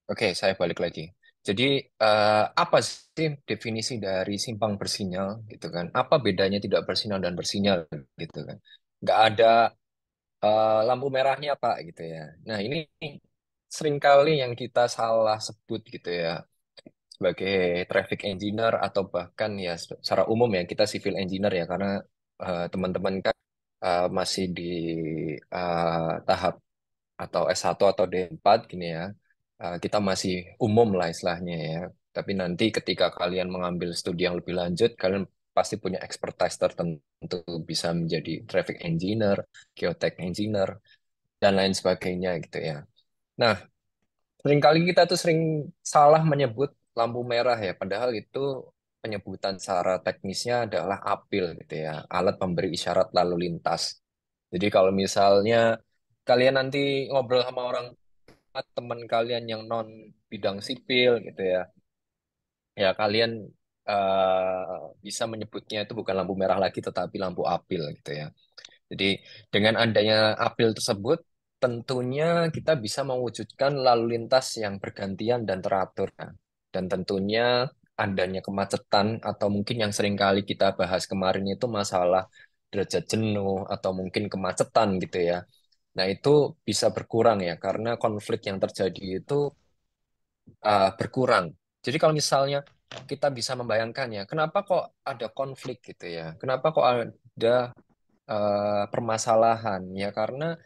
Oke, saya balik lagi. Jadi, apa sih definisi dari simpang bersinyal gitu kan? Apa bedanya tidak bersinyal dan bersinyal gitu kan? Nggak ada lampu merahnya Pak gitu ya. Nah, ini seringkali yang kita salah sebut gitu ya sebagai traffic engineer atau bahkan ya secara umum ya kita civil engineer ya karena teman-teman kan masih di tahap atau S1 atau D4 gini ya. Kita masih umum lah istilahnya ya. Tapi nanti ketika kalian mengambil studi yang lebih lanjut, kalian pasti punya expertise tertentu bisa menjadi traffic engineer, geotech engineer, dan lain sebagainya gitu ya. Nah, seringkali kita tuh sering salah menyebut lampu merah ya, padahal itu penyebutan secara teknisnya adalah apil gitu ya, alat pemberi isyarat lalu lintas. Jadi kalau misalnya kalian nanti ngobrol sama orang teman kalian yang non bidang sipil gitu ya, ya kalian bisa menyebutnya itu bukan lampu merah lagi tetapi lampu apil gitu ya. Jadi dengan adanya apil tersebut tentunya kita bisa mewujudkan lalu lintas yang bergantian dan teratur. Nah, dan tentunya adanya kemacetan atau mungkin yang sering kali kita bahas kemarin itu masalah derajat jenuh atau mungkin kemacetan gitu ya. Nah, itu bisa berkurang ya karena konflik yang terjadi itu berkurang. Jadi kalau misalnya kita bisa membayangkan ya, kenapa kok ada konflik gitu ya? Kenapa kok ada permasalahan? Ya karena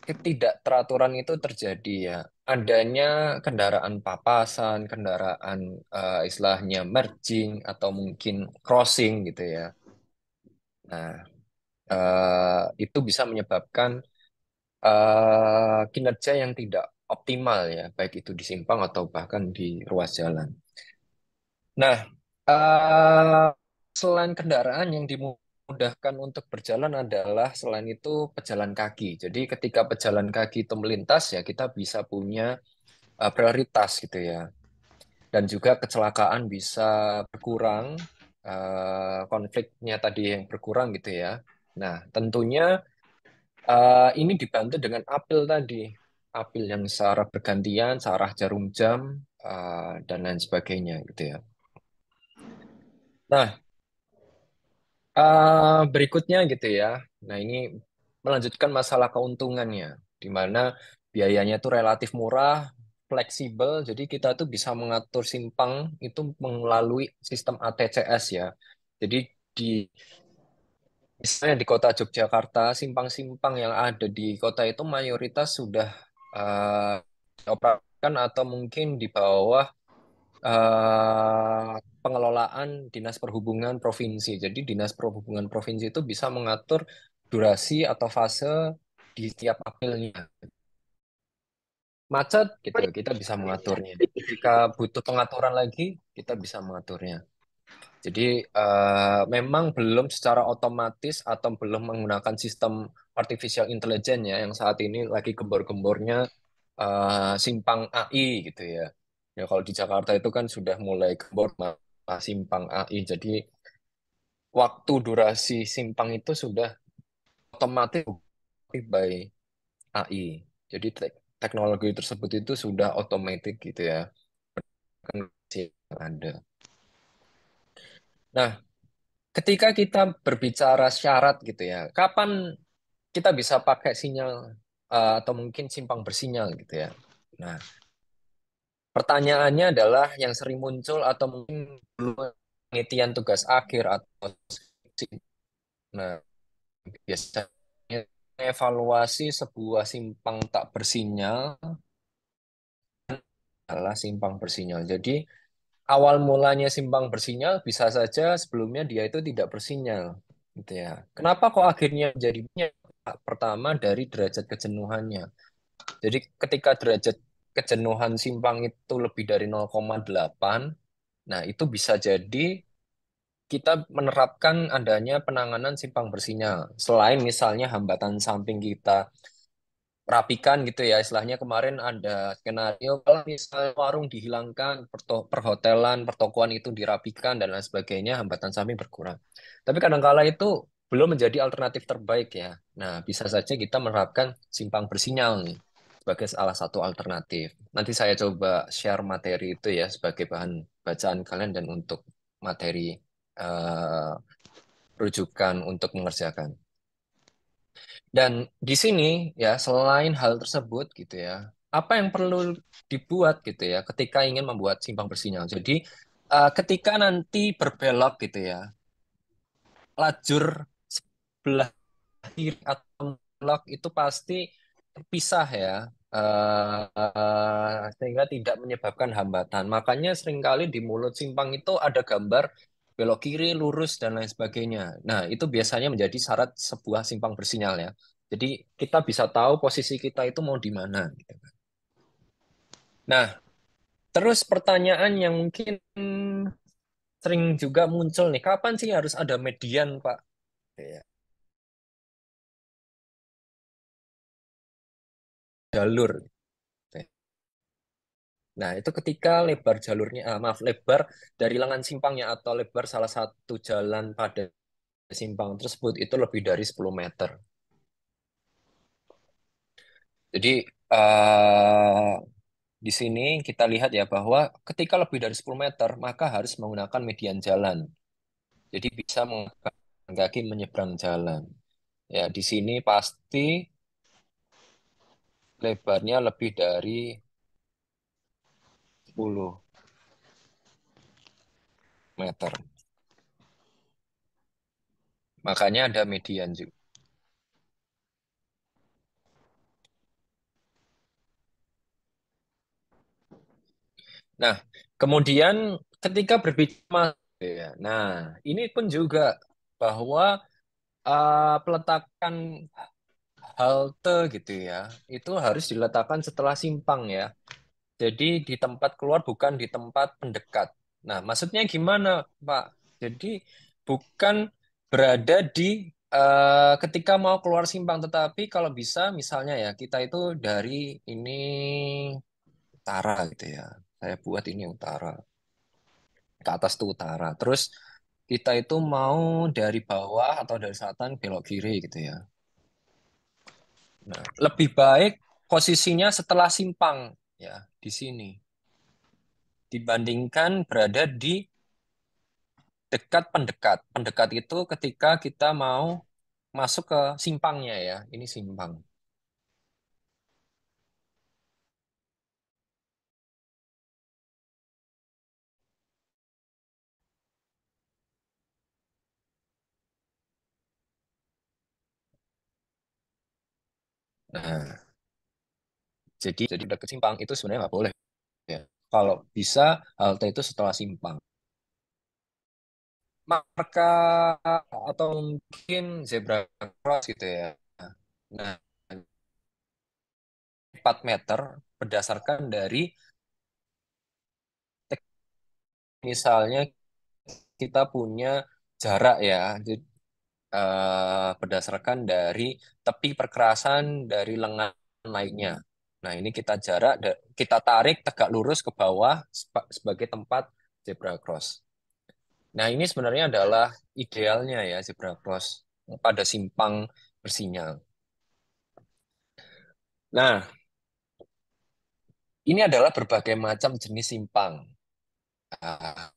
ketidakteraturan itu terjadi ya. Adanya kendaraan papasan, kendaraan istilahnya merging atau mungkin crossing gitu ya. Nah, itu bisa menyebabkan kinerja yang tidak optimal ya, baik itu di simpang atau bahkan di ruas jalan. Nah, eh, selain kendaraan yang dimudahkan untuk berjalan adalah selain itu pejalan kaki. Jadi ketika pejalan kaki itu melintas ya kita bisa punya prioritas gitu ya. Dan juga kecelakaan bisa berkurang, konfliknya tadi yang berkurang gitu ya. Nah, tentunya ini dibantu dengan apel tadi. Apel yang secara bergantian, searah jarum jam, dan lain sebagainya gitu ya. Nah, berikutnya gitu ya. Nah, ini melanjutkan masalah keuntungannya, di mana biayanya itu relatif murah, fleksibel, jadi kita tuh bisa mengatur simpang itu melalui sistem ATCS ya. Jadi di misalnya di kota Yogyakarta, simpang-simpang yang ada di kota itu mayoritas sudah dioperasikan atau mungkin di bawah pengelolaan Dinas Perhubungan Provinsi. Jadi Dinas Perhubungan Provinsi itu bisa mengatur durasi atau fase di setiap apelnya. Macet gitu, kita bisa mengaturnya. Jika butuh pengaturan lagi, kita bisa mengaturnya. Jadi memang belum secara otomatis atau belum menggunakan sistem artificial intelligence ya yang saat ini lagi gembor-gembornya simpang AI gitu ya. Ya kalau di Jakarta itu kan sudah mulai gembor simpang AI. Jadi waktu durasi simpang itu sudah otomatis by AI. Jadi teknologi tersebut itu sudah otomatis gitu ya. Kan masih ada. Nah, ketika kita berbicara syarat gitu ya, kapan kita bisa pakai sinyal atau mungkin simpang bersinyal gitu ya. Nah, pertanyaannya adalah yang sering muncul atau mungkin belum penelitian tugas akhir atau skripsi. Nah, biasanya evaluasi sebuah simpang tak bersinyal adalah simpang bersinyal. Jadi, awal mulanya simpang bersinyal bisa saja sebelumnya dia itu tidak bersinyal gitu ya. Kenapa kok akhirnya jadinya pertama dari derajat kejenuhannya. Jadi ketika derajat kejenuhan simpang itu lebih dari 0,8, nah itu bisa jadi kita menerapkan adanya penanganan simpang bersinyal. Selain misalnya hambatan samping kita rapikan gitu ya, istilahnya kemarin ada skenario kalau misalnya warung dihilangkan, perhotelan, pertokoan itu dirapikan dan lain sebagainya, hambatan samping berkurang. Tapi kadangkala itu belum menjadi alternatif terbaik ya. Nah, bisa saja kita menerapkan simpang bersinyal nih. sebagai salah satu alternatif. Nanti saya coba share materi itu ya sebagai bahan bacaan kalian dan untuk materi eh, rujukan untuk mengerjakan. Dan di sini ya selain hal tersebut gitu ya, apa yang perlu dibuat gitu ya ketika ingin membuat simpang bersinyal. Jadi ketika nanti berbelok gitu ya, lajur sebelah kiri atau belok itu pasti terpisah ya, sehingga tidak menyebabkan hambatan. Makanya seringkali di mulut simpang itu ada gambar belok kiri, lurus, dan lain sebagainya. Nah, itu biasanya menjadi syarat sebuah simpang bersinyal ya. Jadi kita bisa tahu posisi kita itu mau di mana. Gitu. Nah, terus pertanyaan yang mungkin sering juga muncul nih, kapan sih harus ada median, Pak? Ya, jalur. Nah, itu ketika lebar jalurnya, maaf, lebar dari lengan simpangnya atau lebar salah satu jalan pada simpang tersebut itu lebih dari 10 meter. Jadi, eh, di sini kita lihat ya bahwa ketika lebih dari 10 meter, maka harus menggunakan median jalan. Jadi bisa menggunakan kaki menyeberang jalan. Ya, di sini pasti lebarnya lebih dari 10 meter. Makanya ada median juga. Nah, kemudian ketika berbicara, ya, nah ini pun juga bahwa peletakan halte gitu ya, itu harus diletakkan setelah simpang ya. Jadi di tempat keluar bukan di tempat pendekat. Nah, maksudnya gimana, Pak? Jadi bukan berada di ketika mau keluar simpang, tetapi kalau bisa misalnya ya kita itu dari ini utara gitu ya. Saya buat ini utara. Ke atas tuh utara. Terus kita itu mau dari bawah atau dari selatan belok kiri gitu ya. Nah, lebih baik posisinya setelah simpang ya di sini dibandingkan berada di dekat pendekat. Pendekat itu ketika kita mau masuk ke simpangnya ya. Ini simpang. Nah, jadi udah ke simpang itu sebenarnya nggak boleh ya. Kalau bisa halte itu setelah simpang. Marka atau mungkin zebra cross gitu ya. Nah, 4 meter berdasarkan dari misalnya kita punya jarak ya. Jadi, berdasarkan dari tepi perkerasan dari lengan naiknya. Nah, ini kita jarak, kita tarik tegak lurus ke bawah sebagai tempat zebra cross. Nah, ini sebenarnya adalah idealnya ya zebra cross pada simpang bersinyal. Nah, ini adalah berbagai macam jenis simpang. Ah,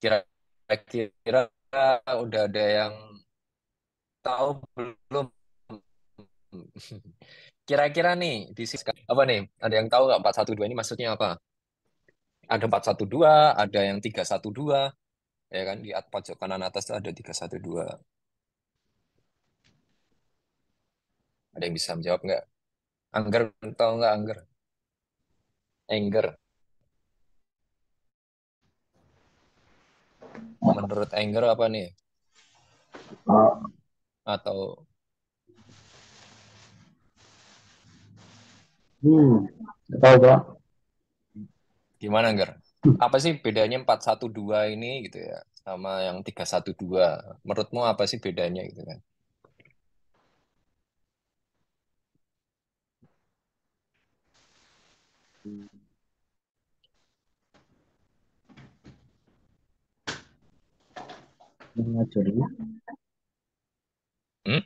Kira-kira udah ada yang tahu belum? Kira-kira nih di sini apa nih? Ada yang tahu nggak 412 ini maksudnya apa? Ada 412, ada yang 312, ya kan? Di pojok kanan atas tuh ada 312. Ada yang bisa menjawab nggak? Angger tahu nggak Angger? Angger. Menurut Angger apa nih? Atau Hmm, nggak tahu Pak. gimana Angger? Apa sih bedanya 412 ini gitu ya sama yang 312? Menurutmu apa sih bedanya gitu kan? lajurnya, Hmm?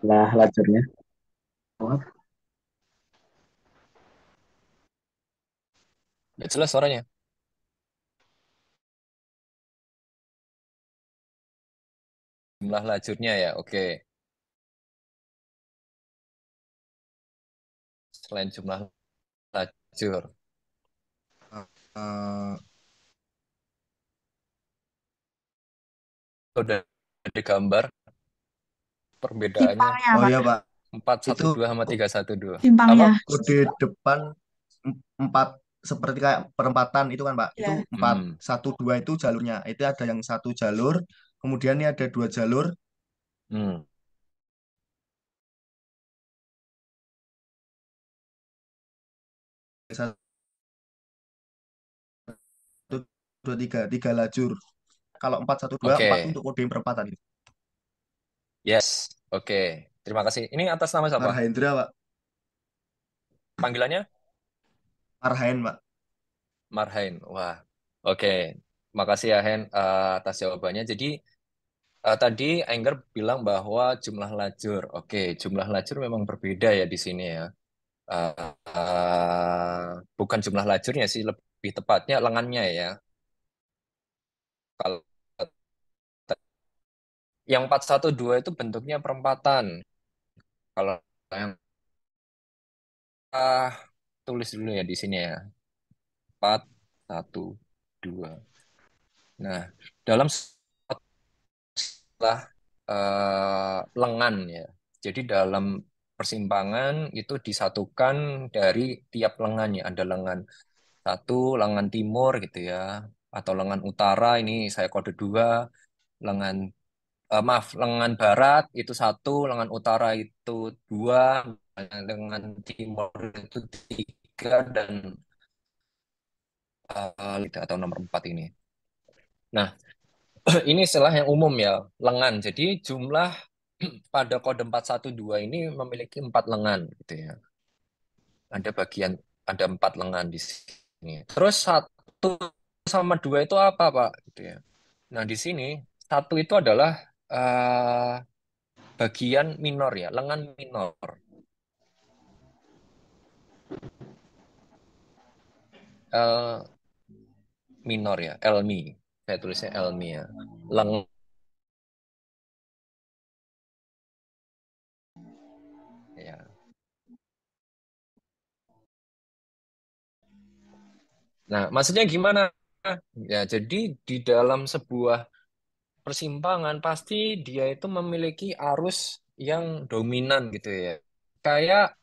lah lajurnya. Oh, Nggak jelas suaranya. Jumlah lajurnya ya, oke. Selain jumlah lajur. Eh, udah digambar perbedaannya Simpangnya, Oh Pak. iya Pak, empat itu satu dua sama 312. Apa? Simpangnya. kode depan empat seperti kayak perempatan itu kan Pak. Itu Ya. empat Hmm, satu dua itu jalurnya. Itu ada yang satu jalur, kemudian ini ada dua jalur, hmm. satu dua tiga, tiga lajur. Kalau empat satu dua, empat itu Oke, untuk kode perempatan itu. yes, oke. Terima kasih. Ini atas nama siapa? Marhendra Pak, Panggilannya Marhaen Pak. Marhain. Wah, oke. Makasih ya Hen atas jawabannya. Jadi tadi Enggar bilang bahwa jumlah lajur. Oke, jumlah lajur memang berbeda ya di sini ya. Bukan jumlah lajurnya sih, lebih tepatnya lengannya ya. Kalau yang 412 itu bentuknya perempatan. Kalau yang ah, tulis dulu ya di sini ya. 412. Nah, dalam setelah lengan ya. Jadi dalam persimpangan itu disatukan dari tiap lengannya. Ada lengan satu, lengan timur gitu ya. Atau lengan utara, ini saya kode dua. Lengan maaf, lengan barat itu satu, lengan utara itu dua, lengan timur itu tiga, dan atau nomor empat ini. Nah, ini istilah yang umum ya, lengan. Jadi jumlah pada kode 412 ini memiliki empat lengan gitu ya. Ada bagian, ada empat lengan di sini. Terus satu sama dua itu apa, Pak? Gitu ya. Nah, di sini satu itu adalah eh, bagian minor ya, lengan minor. L minor ya, L mi. Saya tulisnya L mi ya. Leng ya. Nah, maksudnya gimana? Ya, jadi di dalam sebuah persimpangan pasti dia itu memiliki arus yang dominan gitu ya. Kayak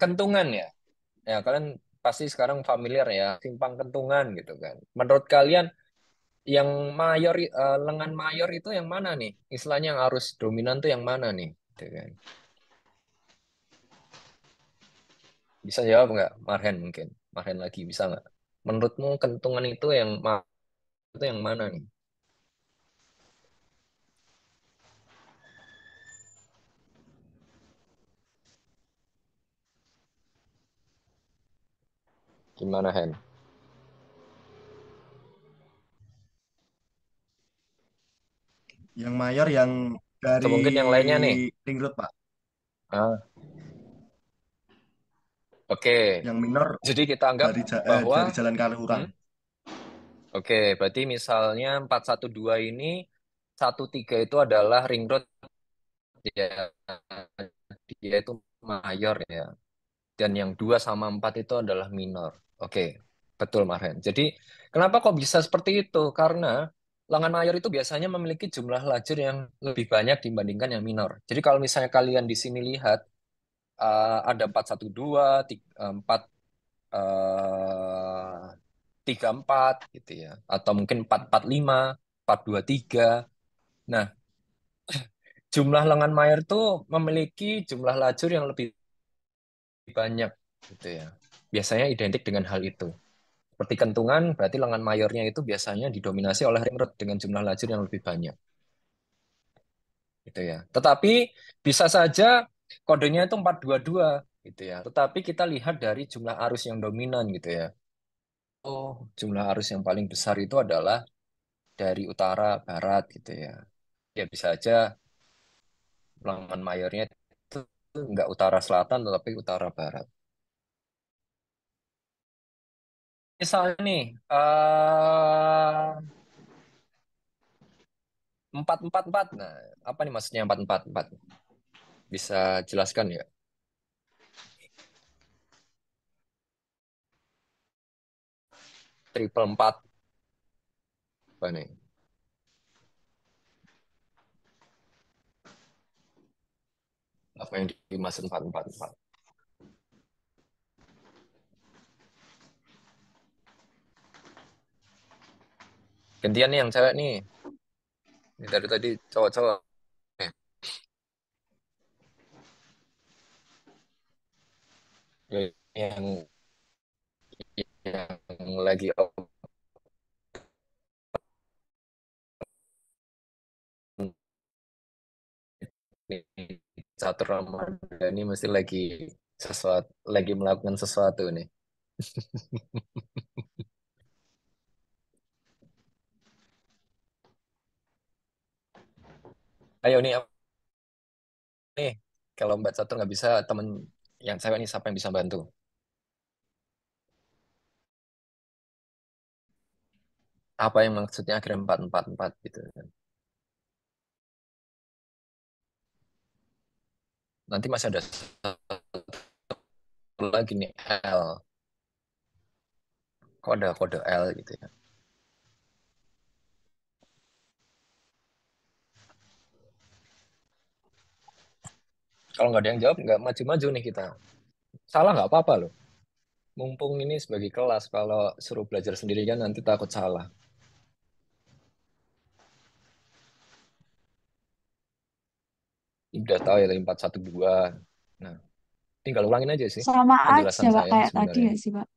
kentungan ya. Ya, kalian pasti sekarang familiar ya, simpang kentungan gitu kan. Menurut kalian yang mayor, lengan mayor itu yang mana nih? Istilahnya yang arus dominan tuh yang mana nih? Gitu kan. Bisa jawab nggak, Marhen mungkin? Marhen lagi bisa nggak? Menurutmu kentungan itu itu yang mana nih? Gimana Hen? Yang mayor yang Atau dari mungkin yang lainnya nih? ring road Pak. Ah, oke. Yang minor Jadi kita anggap bahwa, dari Jalan Kaliurang. hmm, oke, berarti misalnya 412 ini 13 itu adalah ring road ya, dia itu mayor ya. Dan yang 2 sama 4 itu adalah minor. Oke, betul Marhen. Jadi kenapa kok bisa seperti itu? Karena lengan mayor itu biasanya memiliki jumlah lajur yang lebih banyak dibandingkan yang minor. Jadi kalau misalnya kalian di sini lihat ada 412, 4 eh, 34 gitu ya. Atau mungkin 445, 423. Nah, jumlah lengan mayor itu memiliki jumlah lajur yang lebih banyak gitu ya. Biasanya identik dengan hal itu. Seperti kentungan, berarti lengan mayornya itu biasanya didominasi oleh ring road dengan jumlah lajur yang lebih banyak, gitu ya. Tetapi bisa saja kodenya itu 422 gitu ya. Tetapi kita lihat dari jumlah arus yang dominan gitu ya. jumlah arus yang paling besar itu adalah dari utara barat gitu ya. Ya bisa aja lengan mayornya itu nggak utara selatan tetapi utara barat. Misalnya nih, 4-4-4. Nah, apa nih maksudnya 4-4-4? Bisa jelaskan ya? Triple 4 apa nih? Apa yang dimaksud 4-4-4? Gantian nih yang cewek nih. Ini dari tadi cowok-cowok. Nih. Yang yang lagi nih, catur Ramadan ini mesti lagi melakukan sesuatu nih. Ayo nih, nih kalau Mbak Catur nggak bisa, temen yang cewek nih siapa yang bisa bantu? Apa yang maksudnya akhirnya 4-4-4 gitu kan? Nanti masih ada satu lagi nih L. Kok ada kode L gitu ya? Kalau nggak ada yang jawab, nggak maju-maju nih kita. Salah nggak apa-apa loh. Mumpung ini sebagai kelas, kalau suruh belajar sendirian nanti takut salah. Udah tahu ya tadi 4-1-2. Nah, tinggal ulangin aja sih Sama aja, penjelasan Pak, saya kayak tadi sebenarnya. ya sih, Pak.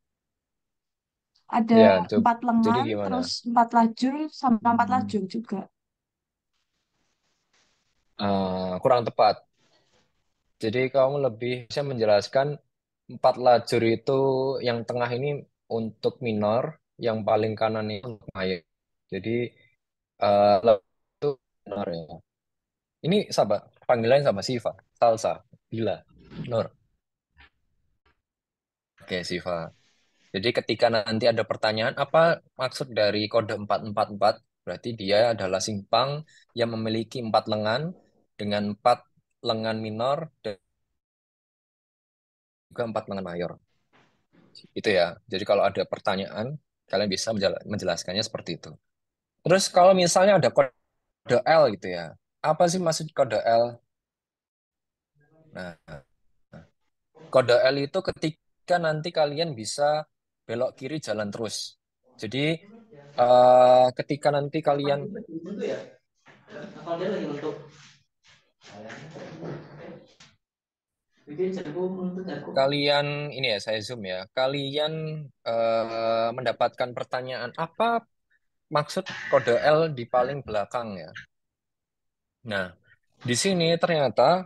Ada Ya, coba. 4 Jadi lengan, gimana? terus 4 lajur, sama 4 Hmm. lajur juga. Kurang tepat. Jadi kamu lebih bisa menjelaskan 4 lajur itu yang tengah ini untuk minor, yang paling kanan itu untuk mayor. Jadi itu minor ya. Ini sama panggilannya sama Siva, Salsa, Bila, Nur. Oke, Siva. Jadi ketika nanti ada pertanyaan apa maksud dari kode 4-4-4, berarti dia adalah simpang yang memiliki 4 lengan dengan 4 lengan minor dan juga 4 lengan mayor. Itu ya. Jadi kalau ada pertanyaan, kalian bisa menjelaskannya seperti itu. Terus kalau misalnya ada kode L gitu ya. Apa sih maksud kode L? Nah, kode L itu ketika nanti kalian bisa belok kiri jalan terus. Jadi ketika nanti kalian ini ya saya zoom ya. Kalian mendapatkan pertanyaan apa maksud kode L di paling belakang ya. Nah, di sini ternyata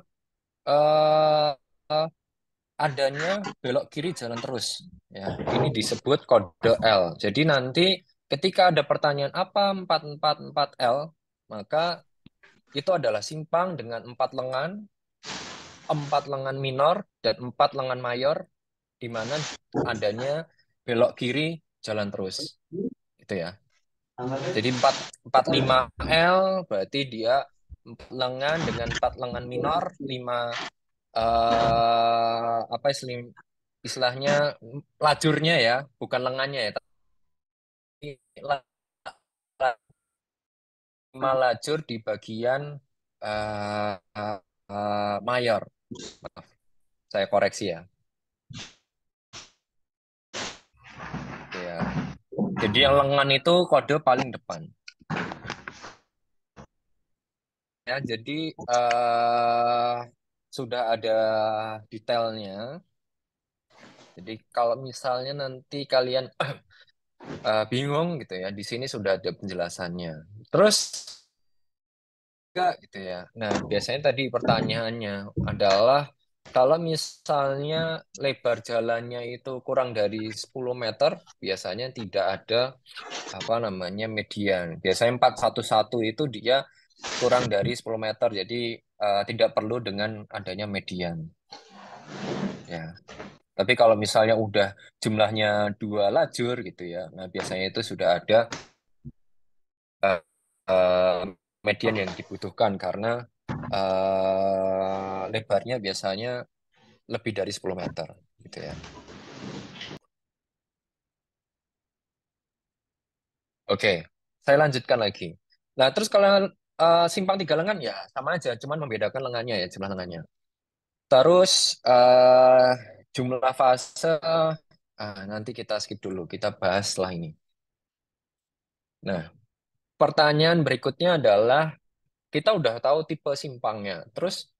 eh, adanya belok kiri jalan terus ya. Ini disebut kode L. Jadi nanti ketika ada pertanyaan apa 4-4-4 L, maka itu adalah simpang dengan 4 lengan, 4 lengan minor dan 4 lengan mayor di mana adanya belok kiri jalan terus. Itu ya. Jadi 4-4-5 L berarti dia 4 lengan dengan 4 lengan minor, 5 apa istilahnya lajurnya ya, bukan lengannya ya, tapi 5 lajur di bagian eh, mayor. Maaf, saya koreksi ya. Ya. Jadi yang lengan itu kode paling depan. Ya, jadi sudah ada detailnya. Jadi kalau misalnya nanti kalian bingung gitu ya, di sini sudah ada penjelasannya. Terus enggak gitu ya. Nah, biasanya tadi pertanyaannya adalah Kalau misalnya lebar jalannya itu kurang dari 10 meter, biasanya tidak ada apa namanya median. Biasanya 411 itu dia kurang dari 10 meter, jadi tidak perlu dengan adanya median. Ya, tapi kalau misalnya udah jumlahnya 2 lajur gitu ya, nah biasanya itu sudah ada eh, eh, median yang dibutuhkan karena lebarnya biasanya lebih dari 10 meter gitu ya. Oke, saya lanjutkan lagi. Nah, terus kalau simpang 3 lengan ya sama aja, cuman membedakan lengannya ya, jumlah lengannya. Terus jumlah fase nanti kita skip dulu, kita bahas setelah ini. Nah, pertanyaan berikutnya adalah kita udah tahu tipe simpangnya. Terus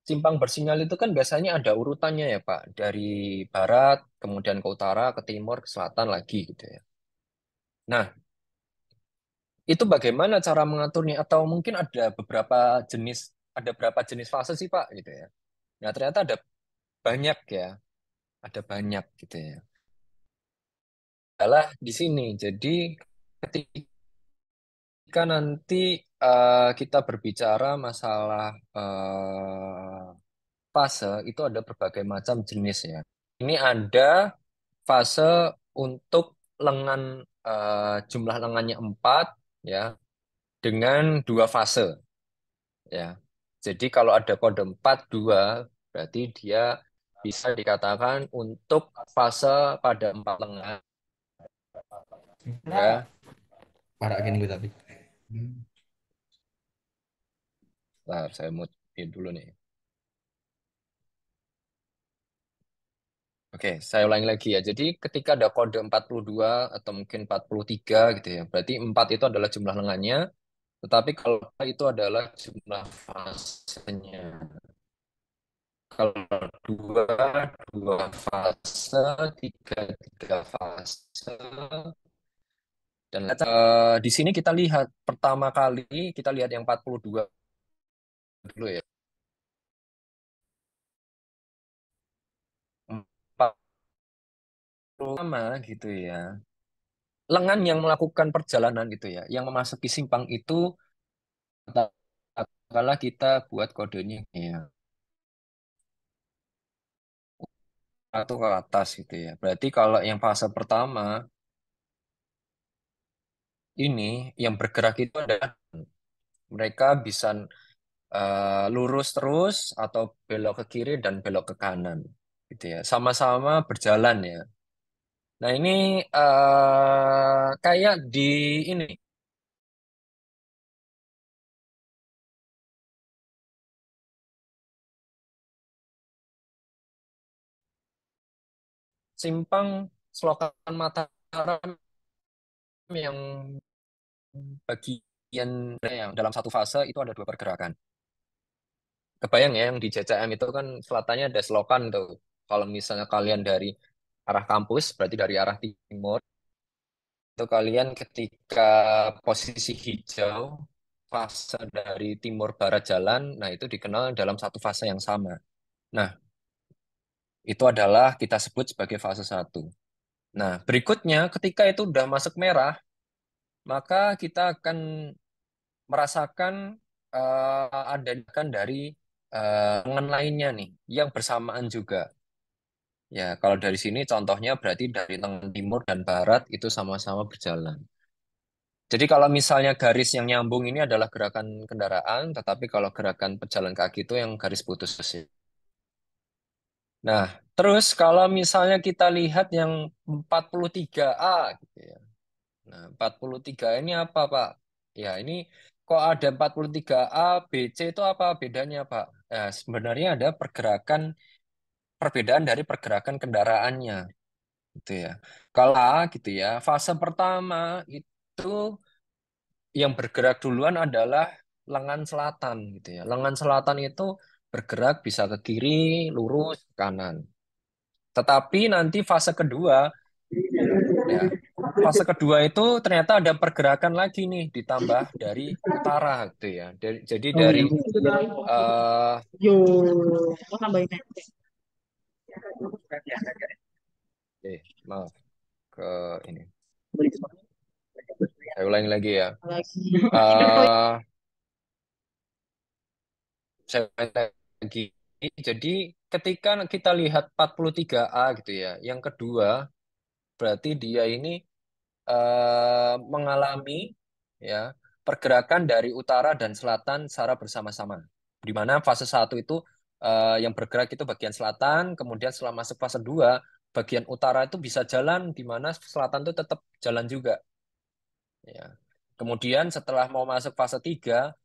simpang bersinyal itu kan biasanya ada urutannya ya, Pak, dari barat, kemudian ke utara, ke timur, ke selatan lagi gitu ya. Nah, itu bagaimana cara mengaturnya? Atau mungkin ada berapa jenis fase sih, Pak, gitu ya. Nah, ternyata ada banyak ya, ada banyak gitu ya. Adalah di sini. Jadi ketika nanti kita berbicara masalah fase, itu ada berbagai macam jenis ya. Ini ada fase untuk lengan jumlah lengannya 4 ya dengan 2 fase ya. Jadi kalau ada kode 42 berarti dia bisa dikatakan untuk fase pada 4 lengan Nah, ya. parah gini gue tapi. Nah, saya mau dulu nih. Oke, saya ulangi lagi ya. Jadi ketika ada kode 42 atau mungkin 43 gitu ya. Berarti 4 itu adalah jumlah lengannya, tetapi kalau itu adalah jumlah fasenya. Kalau dua, 2 fase, tiga fase. Dan di sini kita lihat pertama kali kita lihat yang 42 dulu ya. 40 sama gitu ya. Lengan yang melakukan perjalanan gitu ya, yang memasuki simpang itu katakanlah kita buat kodenya ya, atau ke atas gitu ya. Berarti kalau yang fase pertama ini yang bergerak itu adalah mereka bisa lurus terus atau belok ke kiri dan belok ke kanan gitu ya. Sama-sama berjalan ya. Nah, ini kayak di ini simpang Selokan Mataram yang bagian yang dalam satu fase itu ada 2 pergerakan. Kebayang ya yang di JCM itu kan selatannya ada selokan tuh. Kalau misalnya kalian dari arah kampus, berarti dari arah timur, itu kalian ketika posisi hijau, fase dari timur barat jalan, nah itu dikenal dalam satu fase yang sama. Nah, itu adalah kita sebut sebagai fase 1. Nah, berikutnya ketika itu udah masuk merah, maka kita akan merasakan ada kan dari lengan lainnya nih yang bersamaan juga. Ya, kalau dari sini contohnya berarti dari lengan timur dan barat itu sama-sama berjalan. Jadi kalau misalnya garis yang nyambung ini adalah gerakan kendaraan, tetapi kalau gerakan pejalan kaki itu yang garis putus. Nah, terus kalau misalnya kita lihat yang 43A gitu ya. Nah, 43 ini apa, Pak? Ya, ini kok ada 43A, B, C itu apa bedanya, Pak? Ya, sebenarnya ada perbedaan dari pergerakan kendaraannya, gitu ya. Kalau A gitu ya, fase pertama itu yang bergerak duluan adalah lengan selatan, gitu ya. Lengan selatan itu bergerak bisa ke kiri, lurus, ke kanan. Tetapi nanti fase kedua Nah, fase kedua itu ternyata ada pergerakan lagi nih ditambah dari utara gitu ya. Jadi dari eh Yo, mau nambahin nanti maaf ke ini. Saya ulangi lagi ya. lagi. eh saya ulangi lagi. Jadi ketika kita lihat 43A gitu ya, yang kedua berarti dia ini mengalami ya pergerakan dari utara dan selatan secara bersama-sama. Di mana fase satu itu yang bergerak itu bagian selatan, kemudian setelah masuk fase 2 bagian utara itu bisa jalan, di mana selatan itu tetap jalan juga. Ya. Kemudian setelah mau masuk fase 3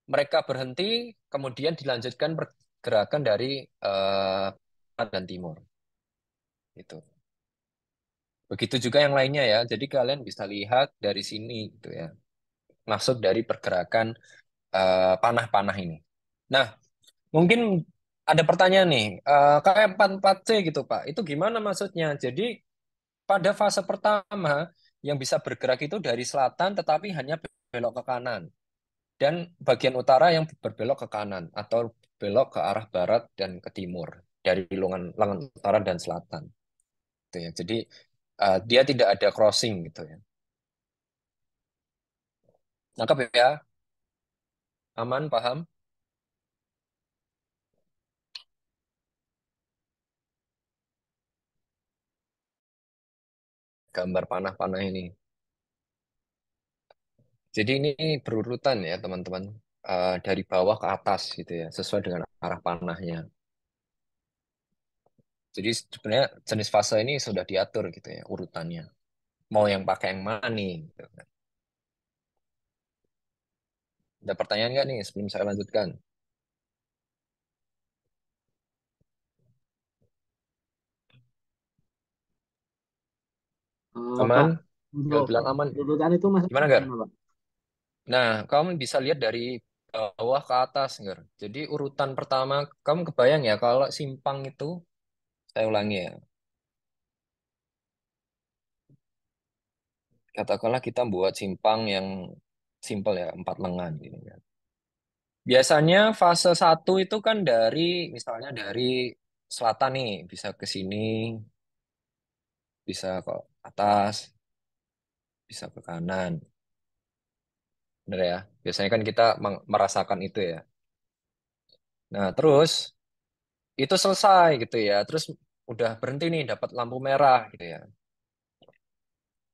mereka berhenti, kemudian dilanjutkan pergerakan dari barat dan timur. Itu. Begitu juga yang lainnya ya. Jadi kalian bisa lihat dari sini gitu ya. Maksud dari pergerakan panah-panah ini. Nah, mungkin ada pertanyaan nih, kayak 44C gitu Pak, itu gimana maksudnya? Jadi pada fase pertama yang bisa bergerak itu dari selatan tetapi hanya belok ke kanan. Dan bagian utara yang berbelok ke kanan atau belok ke arah barat dan ke timur dari lengan, lengan utara dan selatan. Gitu ya. Jadi dia tidak ada crossing gitu ya. Nangkep ya? Aman, paham? Gambar panah-panah ini. Jadi ini berurutan ya teman-teman. Dari bawah ke atas gitu ya, sesuai dengan arah panahnya. Jadi sebenarnya jenis fase ini sudah diatur gitu ya urutannya. Mau yang pakai yang mana nih? Gitu kan. Ada pertanyaan nggak nih sebelum saya lanjutkan? Pak, Aman? Gal untuk bilang aman. urutan itu masuknya Gimana, Gar? gimana, Pak? Nah, kamu bisa lihat dari bawah ke atas, Gar. Jadi urutan pertama, kamu kebayang ya kalau simpang itu, saya ulangi ya, katakanlah kita buat simpang yang simpel ya, 4 lengan gitu ya. Biasanya fase satu itu kan dari, misalnya dari selatan nih, bisa ke sini, bisa ke atas, bisa ke kanan. Bener ya? Biasanya kan kita merasakan itu ya. Nah, terus itu selesai gitu ya. Terus udah berhenti nih, dapat lampu merah gitu ya.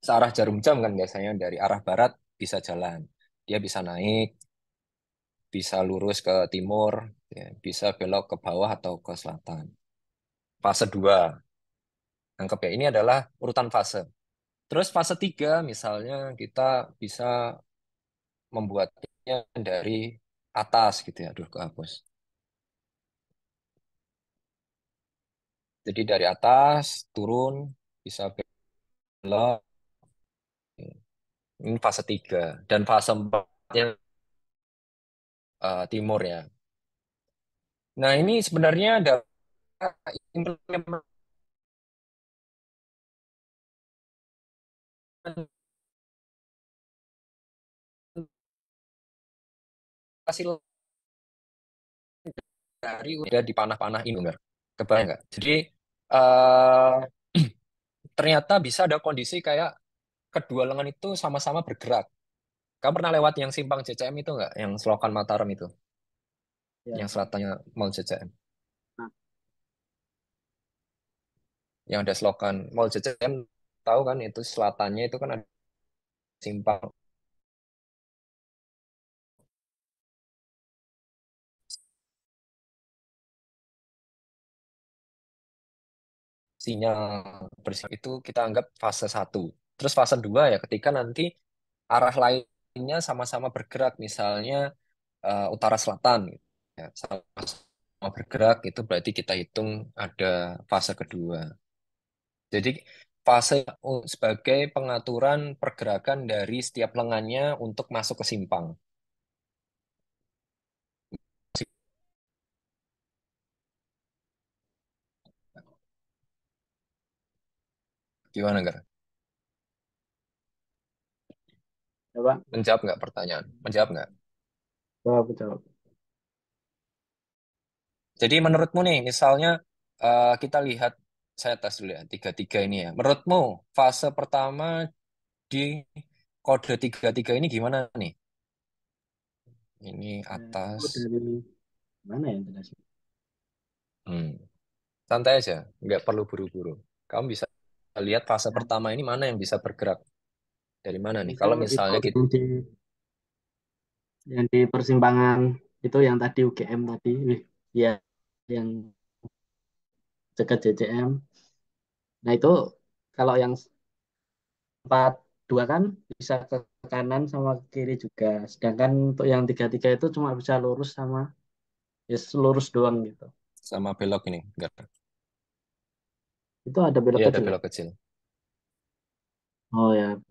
Searah jarum jam kan biasanya dari arah barat bisa jalan. Dia bisa naik, bisa lurus ke timur, ya, bisa belok ke bawah atau ke selatan. Fase 2, anggap ya ini adalah urutan fase. Terus fase 3 misalnya kita bisa membuatnya dari atas gitu ya. Aduh, kehapus. Jadi dari atas turun bisa belok. Ini fase 3 dan fase 4-nya timur ya. Nah, ini sebenarnya ada implementasi dari udah di panah-panah ini, enggak? Kebayang nggak? Jadi eh ternyata bisa ada kondisi kayak kedua lengan itu sama-sama bergerak. Kamu pernah lewat yang simpang CCM itu nggak? Yang selokan Mataram itu, Ya. yang selatannya Mall CCM. Nah, Yang ada selokan Mall CCM, tahu kan itu selatannya itu kan ada simpang sinyal bersih itu kita anggap fase satu. Terus fase 2 ya ketika nanti arah lainnya sama-sama bergerak, misalnya utara selatan gitu. Ya, sama bergerak itu berarti kita hitung ada fase kedua. Jadi fase sebagai pengaturan pergerakan dari setiap lengannya untuk masuk ke simpang. Gimana enggak? Coba, Menjawab nggak pertanyaan? Menjawab nggak? jawab, jawab. Jadi menurutmu nih, misalnya kita lihat, saya tes dulu ya, tiga-tiga ini ya. Menurutmu fase pertama di kode tiga-tiga ini gimana nih? Ini Itu atas, dari mana ya jelasnya? hmm, santai aja, nggak perlu buru-buru. Kamu bisa lihat fase Nah, pertama ini mana yang bisa bergerak dari mana nih? misal Kalau itu misalnya kita, yang di persimpangan itu yang tadi UGM tadi, wih, ya yang dekat JJM. Nah itu kalau yang 4-2 kan bisa ke kanan sama ke kiri juga. Sedangkan untuk yang 3-3 itu cuma bisa lurus sama ya lurus doang gitu. sama belok ini, enggak? Itu ada belok Iya ada kecil ya? belok kecil. Oh ya,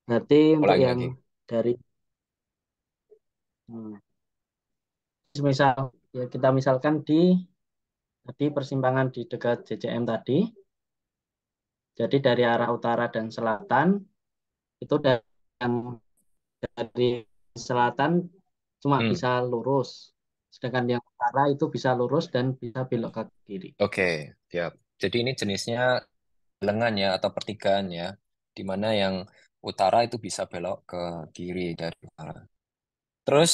berarti untuk Ulangi yang lagi. dari hmm, misal ya kita misalkan di tadi persimpangan di dekat JJM tadi, jadi dari arah utara dan selatan itu dari selatan cuma Hmm, bisa lurus. Sedangkan yang utara itu bisa lurus dan bisa belok ke kiri. oke, siap. Jadi ini jenisnya lengan ya atau pertigaan ya, di mana yang utara itu bisa belok ke kiri dari utara. Terus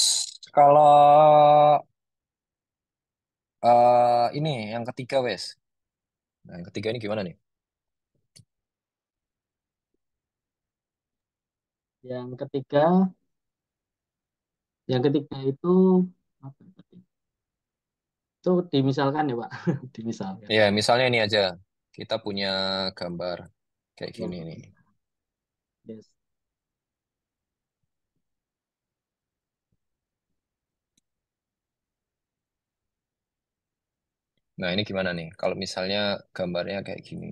kalau ini yang ketiga wes, nah yang ketiga ini gimana nih? Yang ketiga, yang ketiga itu apa tadi? Itu dimisalkan ya Pak, dimisalkan. Ya misalnya ini aja, kita punya gambar kayak Yang gini nih. ketiga. Yes. Nah ini gimana nih? Kalau misalnya gambarnya kayak gini,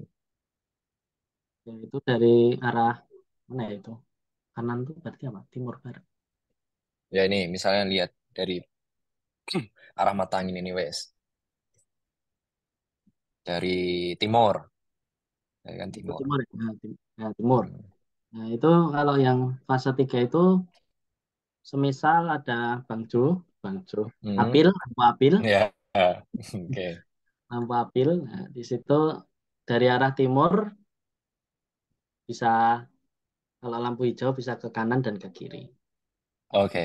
Ya, itu dari arah mana ya itu? Kanan tuh berarti apa? Timur barat. ya ini misalnya lihat dari arah mata angin ini wes, dari timur, ya kan Itu timur. timur ya? Nah, timur. Hmm. Nah, itu kalau yang fase 3 itu semisal ada Bang Jo, Hmm. apil, lampu apil, Ya, oke. lampu apil. Nah, di situ dari arah timur bisa kalau lampu hijau bisa ke kanan dan ke kiri. Oke,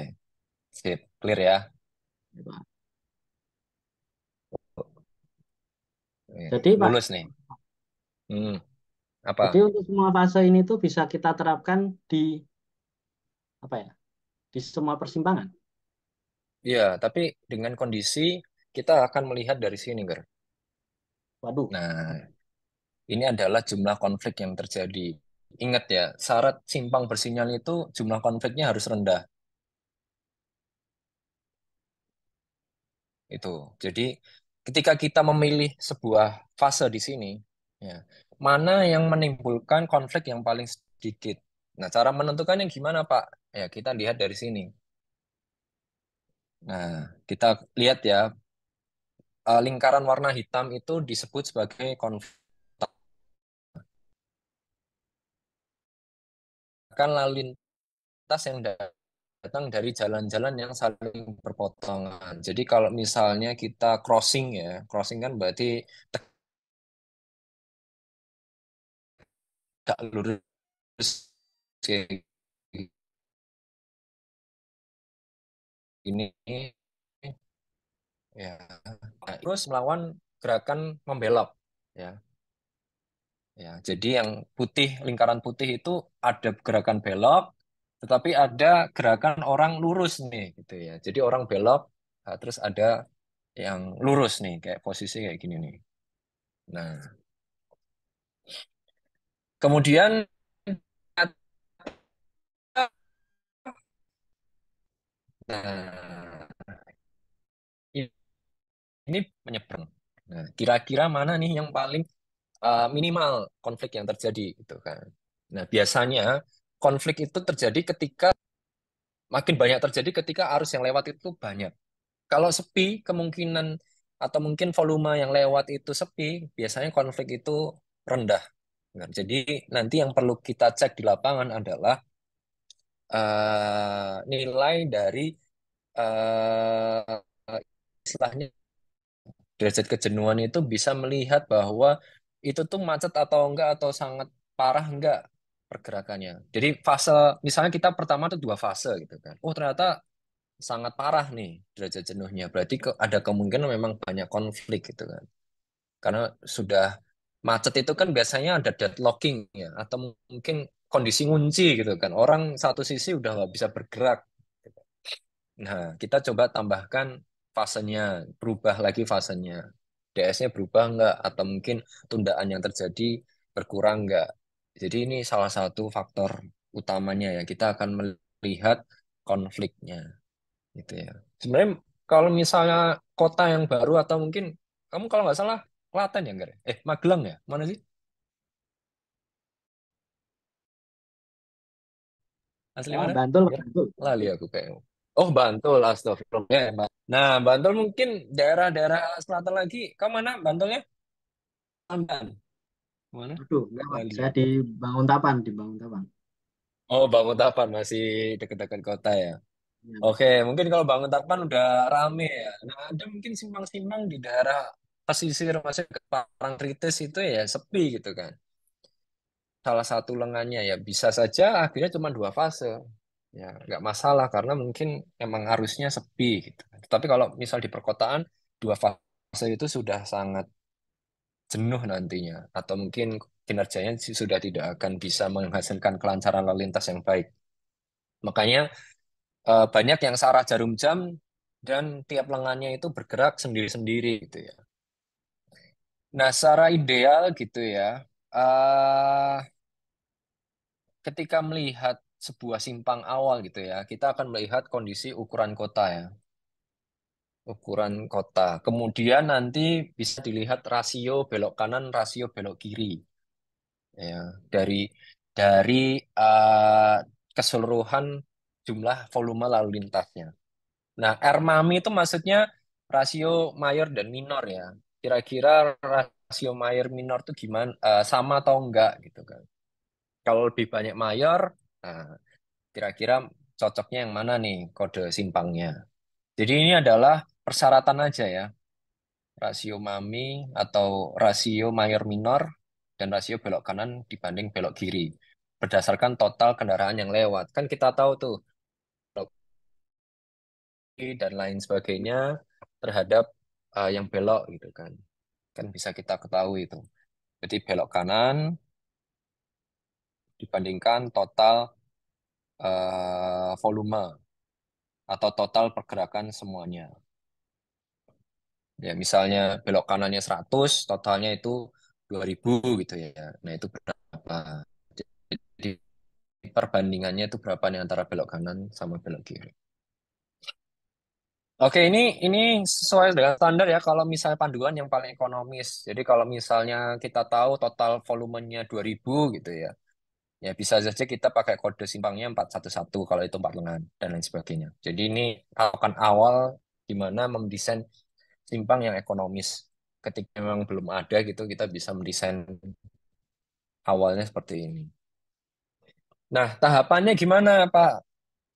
sip, clear ya. Gitu. Nih, Jadi Pak, lulus nih. Hmm, jadi apa? untuk semua fase ini tuh bisa kita terapkan di apa ya? Di semua persimpangan. Iya, tapi dengan kondisi kita akan melihat dari sini, Ger. Waduh, Nah, ini adalah jumlah konflik yang terjadi. Ingat ya, syarat simpang bersinyal itu jumlah konfliknya harus rendah. Itu. Jadi, ketika kita memilih sebuah fase di sini, ya, mana yang menimbulkan konflik yang paling sedikit? Nah, cara menentukannya gimana, Pak? Ya, kita lihat dari sini. Nah, kita lihat ya, lingkaran warna hitam itu disebut sebagai konflik. Akan lalu lintas yang datang dari jalan-jalan yang saling berpotongan. Jadi kalau misalnya kita crossing ya, crossing kan berarti tegak lurus kayak gini ya. Nah, terus melawan gerakan membelok ya. Ya, jadi yang putih, lingkaran putih itu ada gerakan belok, tetapi ada gerakan orang lurus nih, gitu ya. Jadi orang belok, nah, terus ada yang lurus nih, kayak posisi kayak gini nih. Nah, kemudian nah, ini menyeberang. Nah, kira-kira mana nih yang paling minimal konflik yang terjadi gitu kan. Nah, biasanya konflik itu terjadi ketika makin banyak terjadi ketika arus yang lewat itu banyak. Kalau sepi, kemungkinan atau mungkin volume yang lewat itu sepi, biasanya konflik itu rendah Nah, jadi nanti yang perlu kita cek di lapangan adalah nilai dari eh, istilahnya derajat kejenuhan itu bisa melihat bahwa itu tuh macet atau enggak atau sangat parah enggak pergerakannya. Jadi fase misalnya kita pertama tuh dua fase gitu kan. Oh ternyata sangat parah nih derajat jenuhnya. Berarti ada kemungkinan memang banyak konflik gitu kan. Karena sudah macet itu kan biasanya ada deadlocking ya atau mungkin kondisi ngunci gitu kan. Orang satu sisi udah nggak bisa bergerak. Nah, kita coba tambahkan fasenya, berubah lagi fasenya. DS-nya berubah nggak? Atau mungkin tundaan yang terjadi berkurang nggak? Jadi ini salah satu faktor utamanya ya. Kita akan melihat konfliknya, gitu ya. Sebenarnya kalau misalnya kota yang baru atau mungkin kamu kalau nggak salah Klaten ya enggak? Magelang ya? Mana sih? Asli Ya, mana? Bantul, Enggak. Bantul. Lali aku kayak. Oh, Bantul, astagfirullah. Ya, nah, Bantul mungkin daerah-daerah selatan lagi. Kamu mana Bantulnya? Banten. Mana? Aduh, enggak, Pak. Lali Saya aku. di Banguntapan, di Banguntapan. Oh, Banguntapan masih dekat-dekat kota ya. Ya, Oke, betul. mungkin kalau Banguntapan udah rame ya. Nah, ada mungkin simpang-simpang di daerah pesisir, maksudnya ke Parangtritis itu ya sepi gitu kan. Salah satu lengannya ya bisa saja akhirnya cuma dua fase. Ya, nggak masalah karena mungkin emang arusnya sepi gitu. Tapi kalau misal di perkotaan dua fase itu sudah sangat jenuh nantinya atau mungkin kinerjanya sudah tidak akan bisa menghasilkan kelancaran lalu lintas yang baik. Makanya banyak yang searah jarum jam dan tiap lengannya itu bergerak sendiri-sendiri gitu ya. Nah, secara ideal gitu ya, eh ketika melihat sebuah simpang awal gitu ya, kita akan melihat kondisi ukuran kota ya, ukuran kota. Kemudian nanti bisa dilihat rasio belok kanan, rasio belok kiri ya, dari dari eh, keseluruhan jumlah volume lalu lintasnya. Nah, R mami itu maksudnya rasio mayor dan minor ya. Kira-kira rasio mayor minor itu gimana? Sama atau enggak gitu kan. Kalau lebih banyak mayor, nah kira-kira cocoknya yang mana nih kode simpangnya. Jadi ini adalah persyaratan aja ya. Rasio mami atau rasio mayor minor dan rasio belok kanan dibanding belok kiri. Berdasarkan total kendaraan yang lewat. Kan kita tahu tuh belok kiri dan lain sebagainya terhadap yang belok gitu kan. Kan bisa kita ketahui itu. Jadi belok kanan dibandingkan total volume atau total pergerakan semuanya. Ya, misalnya belok kanannya 100, totalnya itu 2000 gitu ya. Nah, itu berapa? Jadi perbandingannya itu berapa nih antara belok kanan sama belok kiri. Oke, ini sesuai dengan standar ya kalau misalnya panduan yang paling ekonomis. Jadi kalau misalnya kita tahu total volumenya 2000 gitu ya. Ya bisa saja kita pakai kode simpangnya 411 kalau itu 4 lengan dan lain sebagainya. Jadi ini akan awal di mana mendesain simpang yang ekonomis. Ketika memang belum ada gitu, kita bisa mendesain awalnya seperti ini. Nah, tahapannya gimana, Pak?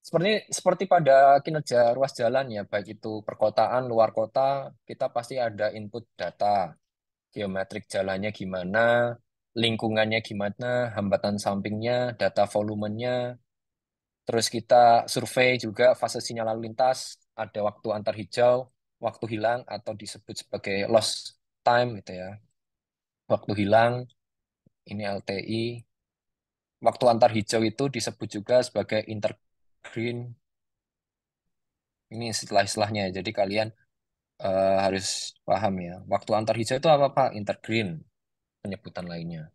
Seperti seperti pada kinerja ruas jalan ya, baik itu perkotaan, luar kota, kita pasti ada input data, geometrik jalannya gimana, lingkungannya gimana, hambatan sampingnya, data volumenya, terus kita survei juga fase sinyal lalu lintas, ada waktu antar hijau, waktu hilang atau disebut sebagai lost time gitu ya. Waktu hilang, ini LTI. Waktu antar hijau itu disebut juga sebagai intergreen. Ini istilah-istilahnya. Jadi kalian harus paham ya. Waktu antar hijau itu apa, Pak? Intergreen, penyebutan lainnya.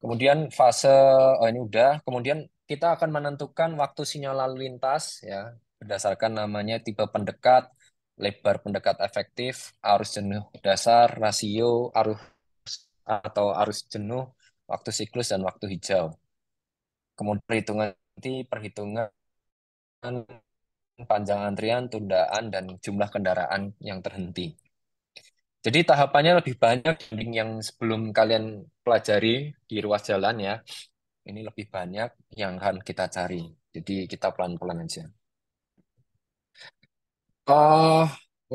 Kemudian fase, oh ini udah. Kemudian kita akan menentukan waktu sinyal lalu lintas ya, berdasarkan namanya tipe pendekat, lebar pendekat efektif, arus jenuh dasar, rasio, arus atau arus jenuh, waktu siklus dan waktu hijau. Kemudian perhitungan nanti perhitungan panjang antrian, tundaan, dan jumlah kendaraan yang terhenti. Jadi tahapannya lebih banyak dibanding yang sebelum kalian pelajari di ruas jalan ya. Ini lebih banyak yang akan kita cari. Jadi kita pelan-pelan aja. Oh,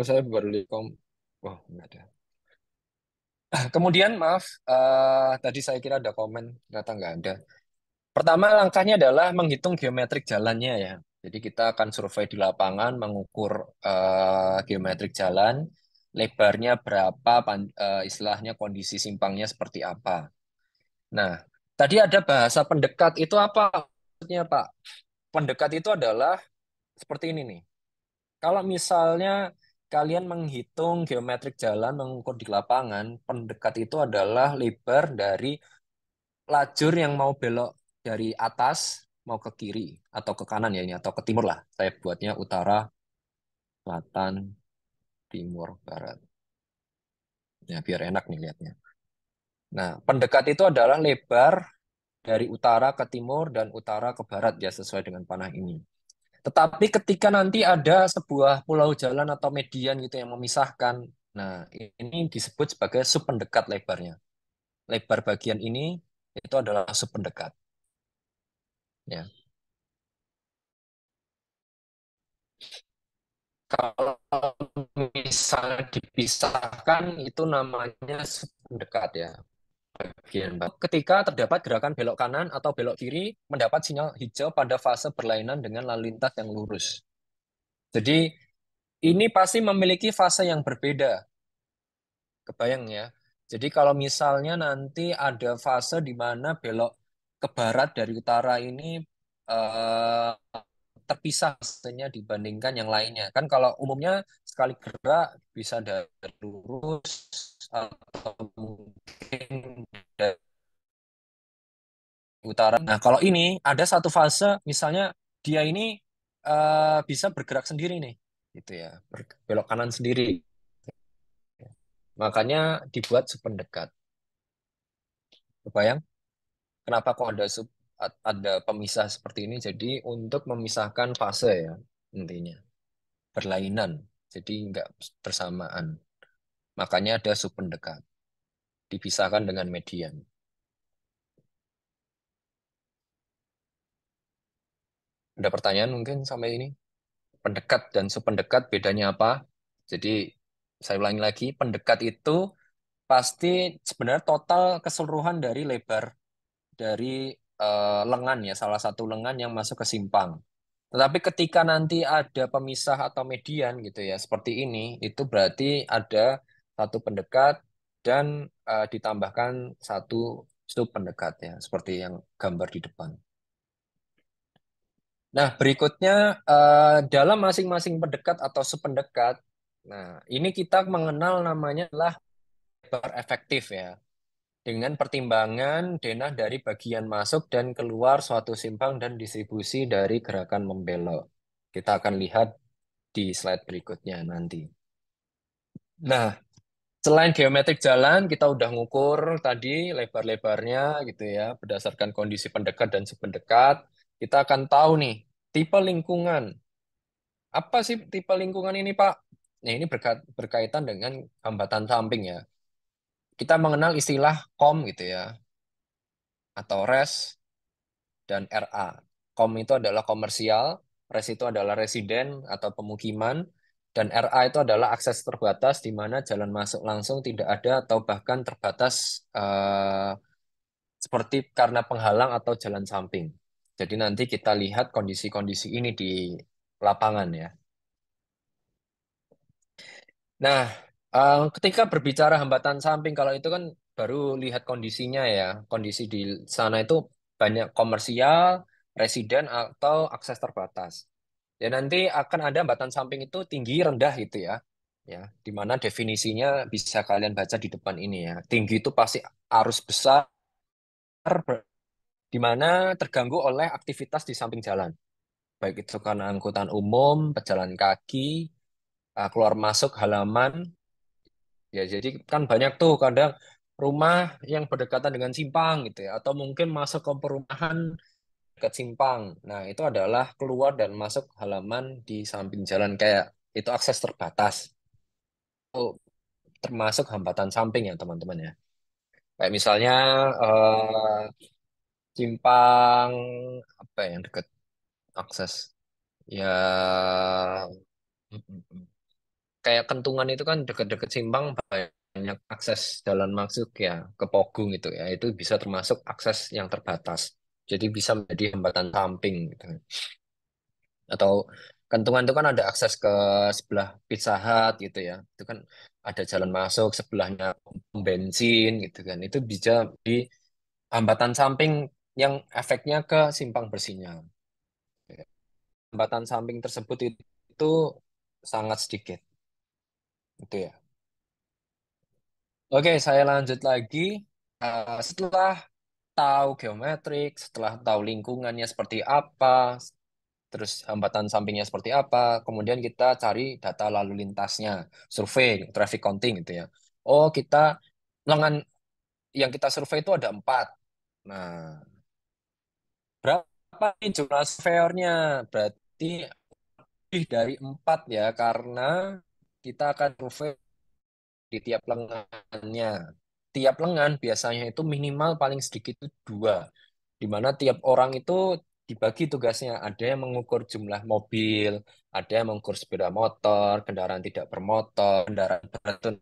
saya baru lihat Oh, nggak ada. Kemudian maaf, tadi saya kira ada komen, ternyata nggak ada. Pertama langkahnya adalah menghitung geometrik jalannya ya. Jadi kita akan survei di lapangan, mengukur geometrik jalan, lebarnya berapa, istilahnya kondisi simpangnya seperti apa. Nah, tadi ada bahasa pendekat itu apa maksudnya Pak? Pendekat itu adalah seperti ini nih. Kalau misalnya kalian menghitung geometrik jalan, mengukur di lapangan, pendekat itu adalah lebar dari lajur yang mau belok dari atas mau ke kiri atau ke kanan ya ini atau ke timur lah. Saya buatnya utara, selatan, timur, barat. Ya biar enak nih lihatnya. Nah, pendekat itu adalah lebar dari utara ke timur dan utara ke barat ya sesuai dengan panah ini. Tetapi ketika nanti ada sebuah pulau jalan atau median gitu yang memisahkan, nah ini disebut sebagai subpendekat lebarnya. Lebar bagian ini itu adalah subpendekat. Ya. Kalau misalnya dipisahkan itu namanya subpendekat ya. Bagian bawah. Ketika terdapat gerakan belok kanan atau belok kiri, mendapat sinyal hijau pada fase berlainan dengan lalu lintas yang lurus. Jadi ini pasti memiliki fase yang berbeda. Kebayang ya. Jadi kalau misalnya nanti ada fase di mana belok ke barat dari utara ini eh, terpisah fasenya dibandingkan yang lainnya. Kan kalau umumnya sekali gerak bisa dari lurus atau mungkin dari utara. Nah, kalau ini ada satu fase misalnya dia ini bisa bergerak sendiri nih. Gitu ya. Belok kanan sendiri. Makanya dibuat sependekat. Kebayang? Kenapa kok ada ada pemisah seperti ini? Jadi untuk memisahkan fase ya intinya berlainan. Jadi nggak bersamaan. Makanya ada subpendekat dipisahkan dengan median. Ada pertanyaan mungkin sampai ini? Pendekat dan subpendekat bedanya apa? Jadi saya ulangi lagi, pendekat itu pasti sebenarnya total keseluruhan dari lebar dari lengan ya, salah satu lengan yang masuk ke simpang. Tetapi ketika nanti ada pemisah atau median gitu ya, seperti ini, itu berarti ada satu pendekat dan ditambahkan satu sub pendekat ya, seperti yang gambar di depan. Nah, berikutnya dalam masing-masing pendekat atau subpendekat, nah ini kita mengenal namanya adalah lebar efektif ya. Dengan pertimbangan denah dari bagian masuk dan keluar suatu simpang dan distribusi dari gerakan membelok. Kita akan lihat di slide berikutnya nanti. Nah, selain geometrik jalan, kita udah ngukur tadi lebar-lebarnya gitu ya, berdasarkan kondisi pendekat dan subpendekat. Kita akan tahu nih, tipe lingkungan. Apa sih tipe lingkungan ini, Pak? Nah, ini berkaitan dengan hambatan samping ya. Kita mengenal istilah KOM gitu ya, atau RES dan RA. KOM itu adalah komersial, RES itu adalah residen atau pemukiman, dan RA itu adalah akses terbatas di mana jalan masuk langsung tidak ada atau bahkan terbatas seperti karena penghalang atau jalan samping. Jadi nanti kita lihat kondisi-kondisi ini di lapangan ya. Nah, ketika berbicara hambatan samping, kalau itu kan baru lihat kondisinya ya. Kondisi di sana itu banyak komersial, residen, atau akses terbatas. Ya nanti akan ada hambatan samping itu tinggi, rendah gitu ya. Ya, di mana definisinya bisa kalian baca di depan ini ya. Tinggi itu pasti arus besar, di mana terganggu oleh aktivitas di samping jalan. Baik itu karena angkutan umum, pejalan kaki, keluar masuk halaman. Ya, jadi kan banyak tuh kadang rumah yang berdekatan dengan simpang gitu ya, atau mungkin masuk ke perumahan dekat simpang. Nah, itu adalah keluar dan masuk halaman di samping jalan kayak itu akses terbatas. Oh, termasuk hambatan samping ya teman-teman ya. Kayak misalnya eh, simpang apa yang dekat akses ya, mm, mm, mm. Kayak Kentungan itu kan dekat-dekat simpang banyak akses jalan masuk ya ke Pogung itu ya, itu bisa termasuk akses yang terbatas. Jadi bisa menjadi hambatan samping gitu. Atau Kentungan itu kan ada akses ke sebelah Pizza Hut gitu ya. Itu kan ada jalan masuk sebelahnya pom bensin gitu kan. Itu bisa di hambatan samping yang efeknya ke simpang bersihnya. Hambatan samping tersebut itu sangat sedikit. Itu ya. Oke, saya lanjut lagi. Setelah tahu geometrik, setelah tahu lingkungannya seperti apa, terus hambatan sampingnya seperti apa, kemudian kita cari data lalu lintasnya, survei, traffic counting gitu ya. Oh, kita lengan yang kita survei itu ada 4. Nah, berapa nih jumlah surveyornya? Berarti lebih dari 4 ya, karena kita akan survei di tiap lengannya. Tiap lengan biasanya itu minimal paling sedikit itu 2, di mana tiap orang itu dibagi tugasnya. Ada yang mengukur jumlah mobil, ada yang mengukur sepeda motor, kendaraan tidak bermotor, kendaraan berat.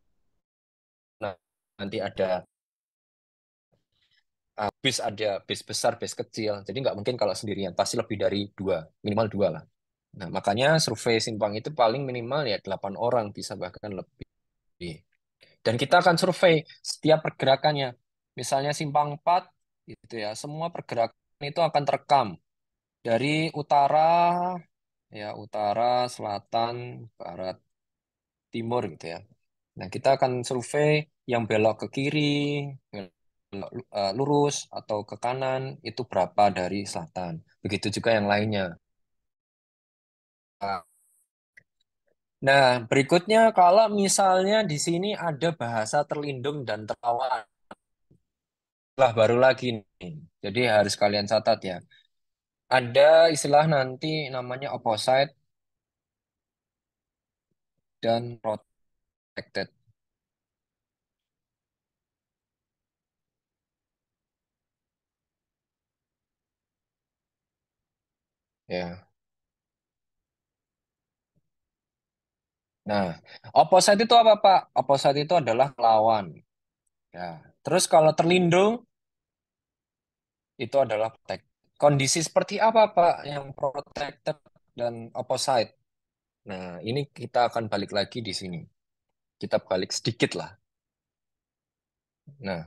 Nah, nanti ada bis, ada bis besar, bis kecil. Jadi nggak mungkin kalau sendirian, pasti lebih dari 2, minimal 2 lah. Nah, makanya survei simpang itu paling minimal ya 8 orang, bisa bahkan lebih. Dan kita akan survei setiap pergerakannya. Misalnya simpang 4, gitu ya, semua pergerakan itu akan terekam dari utara, ya utara, selatan, barat, timur gitu ya. Nah, kita akan survei yang belok ke kiri, belok lurus atau ke kanan itu berapa dari selatan. Begitu juga yang lainnya. Nah, berikutnya kalau misalnya di sini ada bahasa terlindung dan tertawan, lah baru lagi nih. Jadi harus kalian catat ya. Ada istilah nanti namanya opposite dan protected. Ya. Nah, opposite itu apa, Pak? Opposite itu adalah lawan. Ya. Terus kalau terlindung itu adalah protect. Kondisi seperti apa, Pak, yang protected dan opposite? Nah, ini kita akan balik lagi di sini. Kita balik sedikit lah. Nah,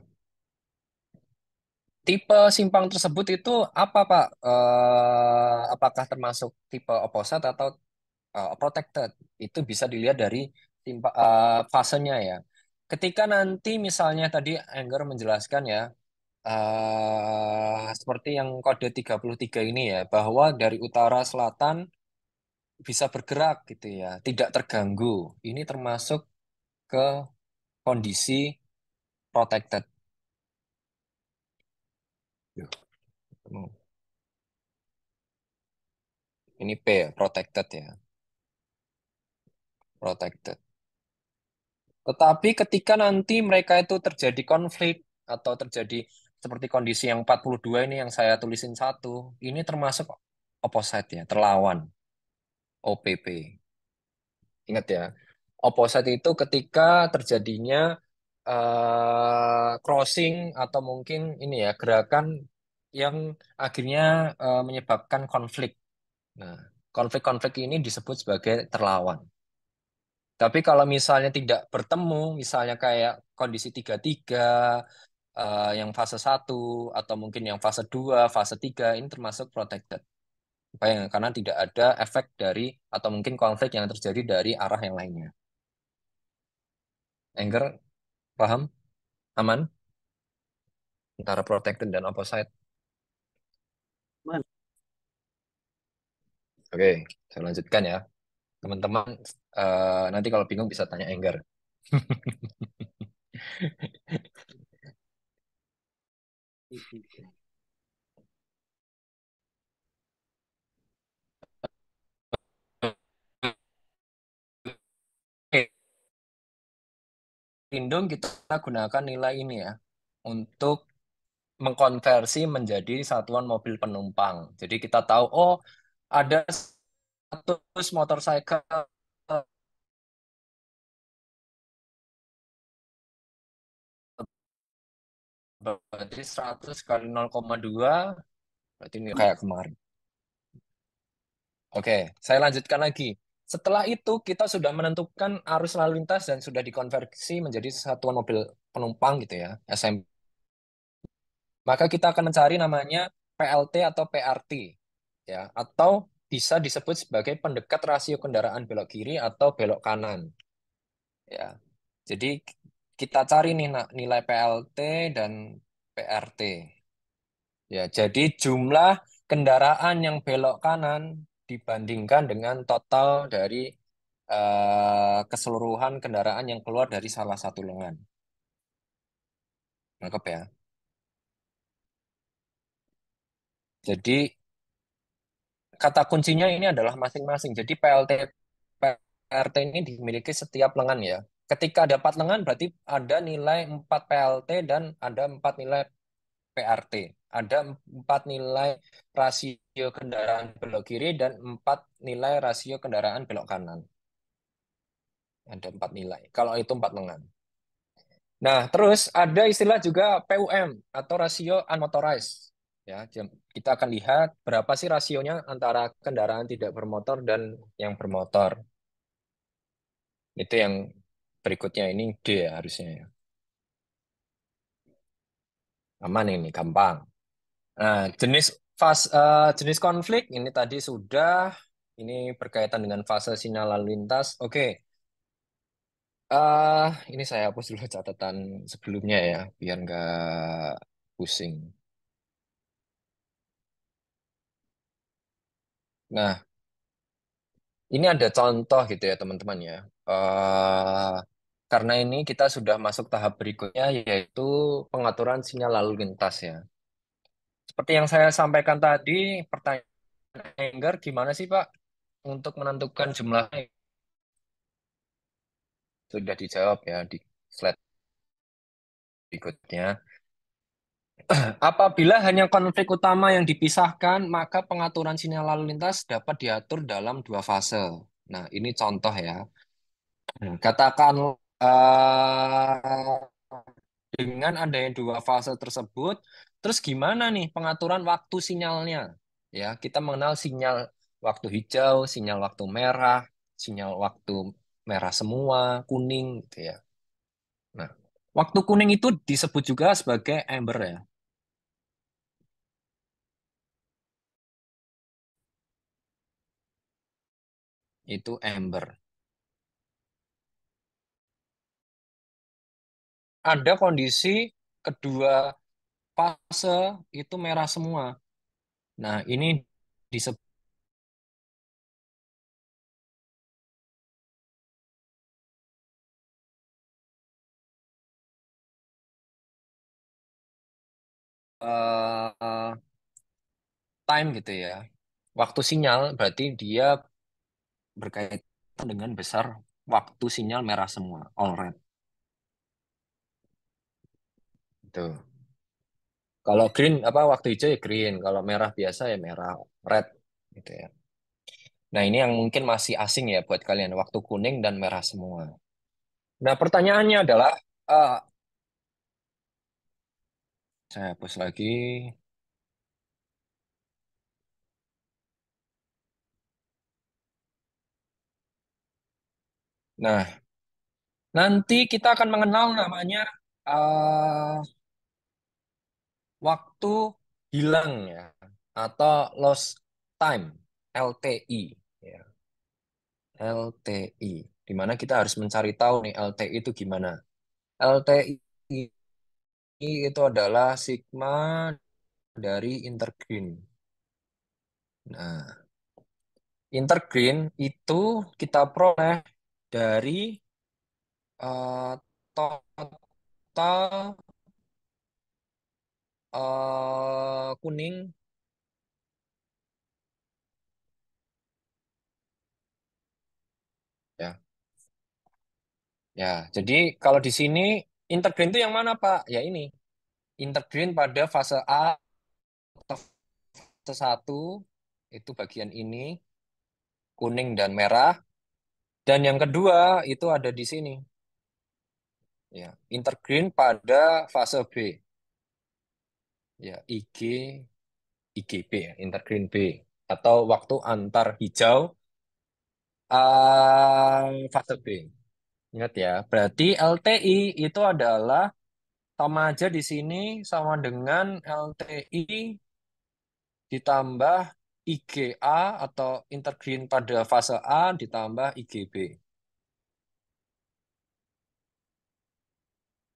tipe simpang tersebut itu apa, Pak? Apakah termasuk tipe opposite atau protected? Itu bisa dilihat dari fasenya ya. Ketika nanti misalnya tadi Enggar menjelaskan ya, seperti yang kode 33 ini ya, bahwa dari utara selatan bisa bergerak gitu ya, tidak terganggu. Ini termasuk ke kondisi protected. Yuh, ketemu. Ini P ya, protected ya, protected. Tetapi ketika nanti mereka itu terjadi konflik atau terjadi seperti kondisi yang 42 ini yang saya tulisin 1, ini termasuk opposite ya, terlawan, OPP. Ingat ya, opposite itu ketika terjadinya crossing atau mungkin ini ya gerakan yang akhirnya menyebabkan konflik. Nah, konflik-konflik ini disebut sebagai terlawan. Tapi kalau misalnya tidak bertemu, misalnya kayak kondisi 33, yang fase 1, atau mungkin yang fase 2, fase 3, ini termasuk protected. Bayang, karena tidak ada efek dari, atau mungkin konflik yang terjadi dari arah yang lainnya. Engger, paham? Aman? Antara protected dan opposite. Man. Oke, saya lanjutkan ya. Teman-teman, nanti kalau bingung bisa tanya Engger. Oke, pelindung kita gunakan nilai ini ya untuk mengkonversi menjadi satuan mobil penumpang. Jadi kita tahu, oh ada 100 motorcycle, berarti 100 kali 0,2, berarti ini kayak kemarin. Oke, saya lanjutkan lagi. Setelah itu kita sudah menentukan arus lalu lintas dan sudah dikonversi menjadi satuan mobil penumpang gitu ya, SM. Maka kita akan mencari namanya PLT atau PRT ya, atau bisa disebut sebagai pendekat rasio kendaraan belok kiri atau belok kanan ya. Jadi kita cari nih nilai PLT dan PRT. Ya, jadi jumlah kendaraan yang belok kanan dibandingkan dengan total dari keseluruhan kendaraan yang keluar dari salah satu lengan. Nangkep ya. Jadi kata kuncinya ini adalah masing-masing. Jadi PRT ini dimiliki setiap lengan ya. Ketika ada 4 lengan berarti ada nilai 4 PLT dan ada 4 nilai PRT. Ada 4 nilai rasio kendaraan belok kiri dan 4 nilai rasio kendaraan belok kanan. Ada 4 nilai. Kalau itu 4 lengan. Nah, terus ada istilah juga PUM atau rasio unmotorized. Ya, kita akan lihat berapa sih rasionya antara kendaraan tidak bermotor dan yang bermotor. Itu yang berikutnya ini D ya harusnya ya. Aman ini, gampang. Nah, jenis konflik ini tadi sudah, ini berkaitan dengan fase sinyal lalu lintas. Oke, ini saya hapus dulu catatan sebelumnya ya, biar nggak pusing. Nah, ini ada contoh gitu ya teman-teman ya. Eh karena ini kita sudah masuk tahap berikutnya yaitu pengaturan sinyal lalu lintas ya. Seperti yang saya sampaikan tadi, pertanyaan Enggar gimana sih Pak untuk menentukan jumlahnya? Sudah dijawab ya di slide berikutnya. Apabila hanya konflik utama yang dipisahkan, maka pengaturan sinyal lalu lintas dapat diatur dalam 2 fase. Nah, ini contoh ya. Katakan eh, dengan adanya 2 fase tersebut, terus gimana nih pengaturan waktu sinyalnya? Ya, kita mengenal sinyal waktu hijau, sinyal waktu merah, sinyal waktu merah semua, kuning gitu ya. Nah, waktu kuning itu disebut juga sebagai amber ya. Itu amber. Ada kondisi kedua fase itu merah semua. Nah, ini disebut eh, time gitu ya. Waktu sinyal berarti dia berkaitan dengan besar waktu sinyal merah semua, all red. Itu. Kalau green apa waktu hijau ya green, kalau merah biasa ya merah, red gitu ya. Nah, ini yang mungkin masih asing ya buat kalian, waktu kuning dan merah semua. Nah, pertanyaannya adalah eh, saya hapus lagi. Nah, nanti kita akan mengenal namanya eh, waktu hilang ya atau lost time LTI ya. LTI di mana kita harus mencari tahu nih LTI itu gimana. LTI itu adalah sigma dari intergreen. Nah, intergreen itu kita peroleh dari eh, total kuning ya. Ya, jadi kalau di sini intergreen itu yang mana, Pak? Ya ini, intergreen pada fase A atau fase 1 itu bagian ini, kuning dan merah. Dan yang kedua itu ada di sini. Ya, intergreen pada fase B. Ya, IGB ya, intergreen B atau waktu antar hijau fase B. Ingat ya, berarti LTI itu adalah sama aja di sini sama dengan LTI ditambah IGA atau intergreen pada fase A ditambah IGB.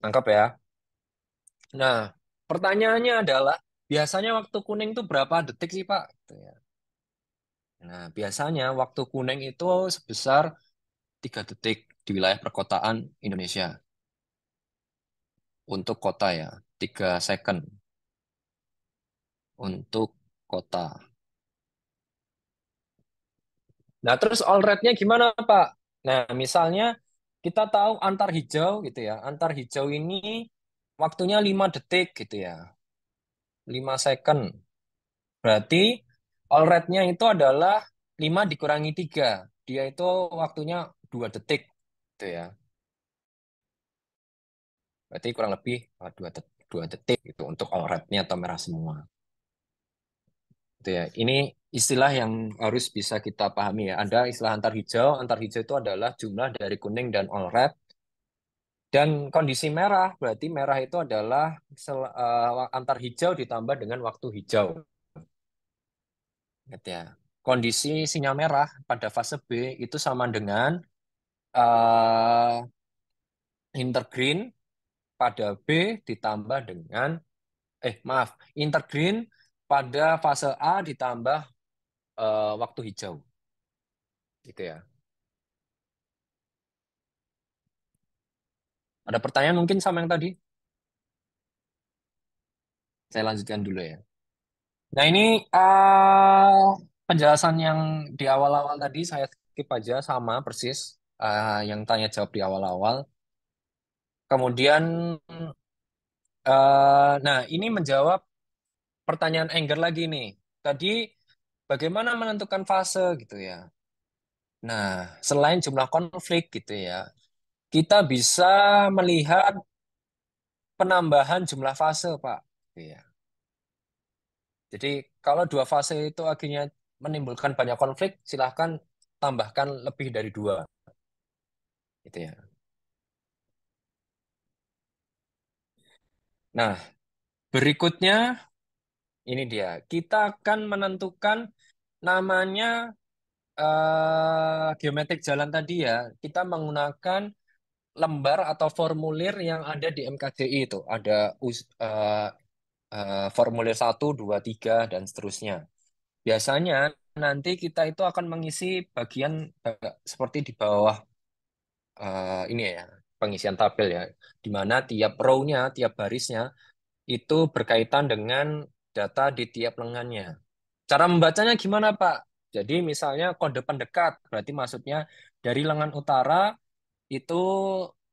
Nangkap ya? Nah, pertanyaannya adalah biasanya waktu kuning itu berapa detik sih, Pak? Gitu ya. Nah, biasanya waktu kuning itu sebesar 3 detik di wilayah perkotaan Indonesia. Untuk kota ya, 3 second untuk kota. Nah, terus all red-nya gimana, Pak? Nah, misalnya kita tahu antar hijau gitu ya. Antar hijau ini waktunya 5 detik gitu ya. 5 second. Berarti all red-nya itu adalah 5 dikurangi 3. Dia itu waktunya 2 detik gitu ya. Berarti kurang lebih 2 detik gitu untuk all red-nya atau merah semua. Gitu ya. Ini istilah yang harus bisa kita pahami ya. Ada istilah antar hijau. Antar hijau itu adalah jumlah dari kuning dan all red. Dan kondisi merah, berarti merah itu adalah antar hijau ditambah dengan waktu hijau. Ingat ya. Kondisi sinyal merah pada fase B itu sama dengan uh, intergreen pada B ditambah dengan, maaf, intergreen pada fase A ditambah waktu hijau. Gitu ya. Ada pertanyaan mungkin sama yang tadi? Saya lanjutkan dulu ya. Nah, ini penjelasan yang di awal-awal tadi saya skip aja sama persis yang tanya jawab di awal-awal. Kemudian, nah ini menjawab pertanyaan Engger lagi nih. Tadi bagaimana menentukan fase gitu ya. Nah, selain jumlah konflik gitu ya, kita bisa melihat penambahan jumlah fase, Pak. Gitu ya. Jadi kalau 2 fase itu akhirnya menimbulkan banyak konflik, silahkan tambahkan lebih dari 2. Gitu ya. Nah, berikutnya ini dia. Kita akan menentukan namanya geometrik jalan tadi ya. Kita menggunakan lembar atau formulir yang ada di MKJI itu. Ada formulir 1, 2, 3, dan seterusnya. Biasanya nanti kita itu akan mengisi bagian seperti di bawah ini ya, pengisian tabel ya, di mana tiap row-nya, tiap barisnya itu berkaitan dengan data di tiap lengannya. Cara membacanya gimana, Pak? Jadi misalnya kode pendekat, berarti maksudnya dari lengan utara itu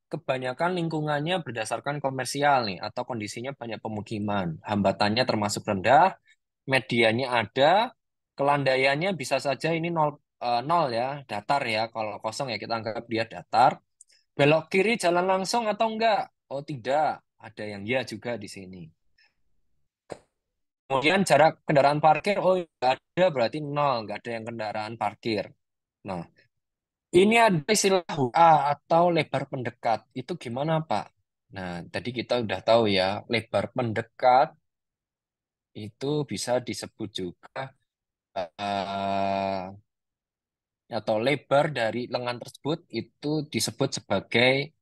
kebanyakan lingkungannya berdasarkan komersial nih, atau kondisinya banyak pemukiman. Hambatannya termasuk rendah, medianya ada, kelandaiannya bisa saja ini nol ya, datar ya. Kalau kosong ya kita anggap dia datar. Belok kiri jalan langsung atau enggak? Oh tidak, ada yang ya juga di sini. Kemudian jarak kendaraan parkir, oh enggak ada berarti nol, enggak ada yang kendaraan parkir. Nah, ini ada istilah HUA atau lebar pendekat. Itu gimana, Pak? Nah, tadi kita udah tahu ya, lebar pendekat itu bisa disebut juga eh, atau lebar dari lengan tersebut itu disebut sebagai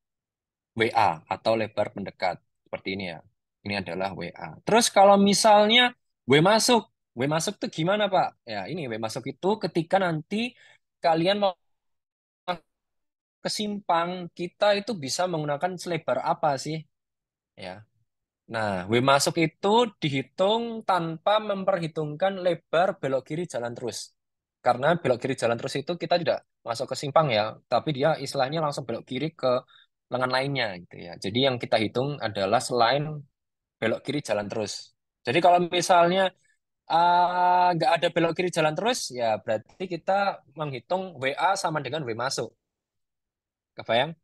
WA atau lebar pendekat. Seperti ini ya. Ini adalah WA. Terus kalau misalnya W masuk itu gimana, Pak? Ya, ini W masuk itu ketika nanti kalian mau ke simpang, kita itu bisa menggunakan selebar apa sih? Ya. Nah, W masuk itu dihitung tanpa memperhitungkan lebar belok kiri jalan terus. Karena belok kiri jalan terus itu kita tidak masuk ke simpang ya, tapi dia istilahnya langsung belok kiri ke lengan lainnya gitu ya. Jadi yang kita hitung adalah selain belok kiri jalan terus. Jadi kalau misalnya nggak ada belok kiri jalan terus, ya berarti kita menghitung WA sama dengan W masuk. Kebayang?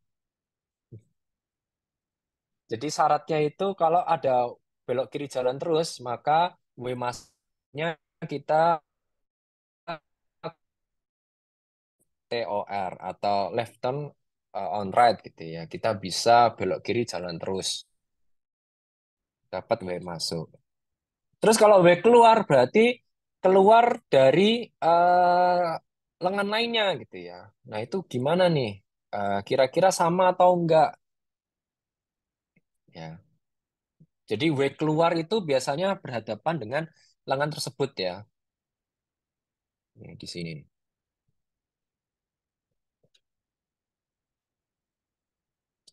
Jadi syaratnya itu kalau ada belok kiri jalan terus, maka W masuknya kita TOR atau left turn on right gitu ya. Kita bisa belok kiri jalan terus, dapat W masuk. Terus kalau W keluar berarti keluar dari lengan lainnya gitu ya. Nah itu gimana nih? Kira-kira sama atau enggak? Ya. Jadi W keluar itu biasanya berhadapan dengan lengan tersebut ya. Ini di sini.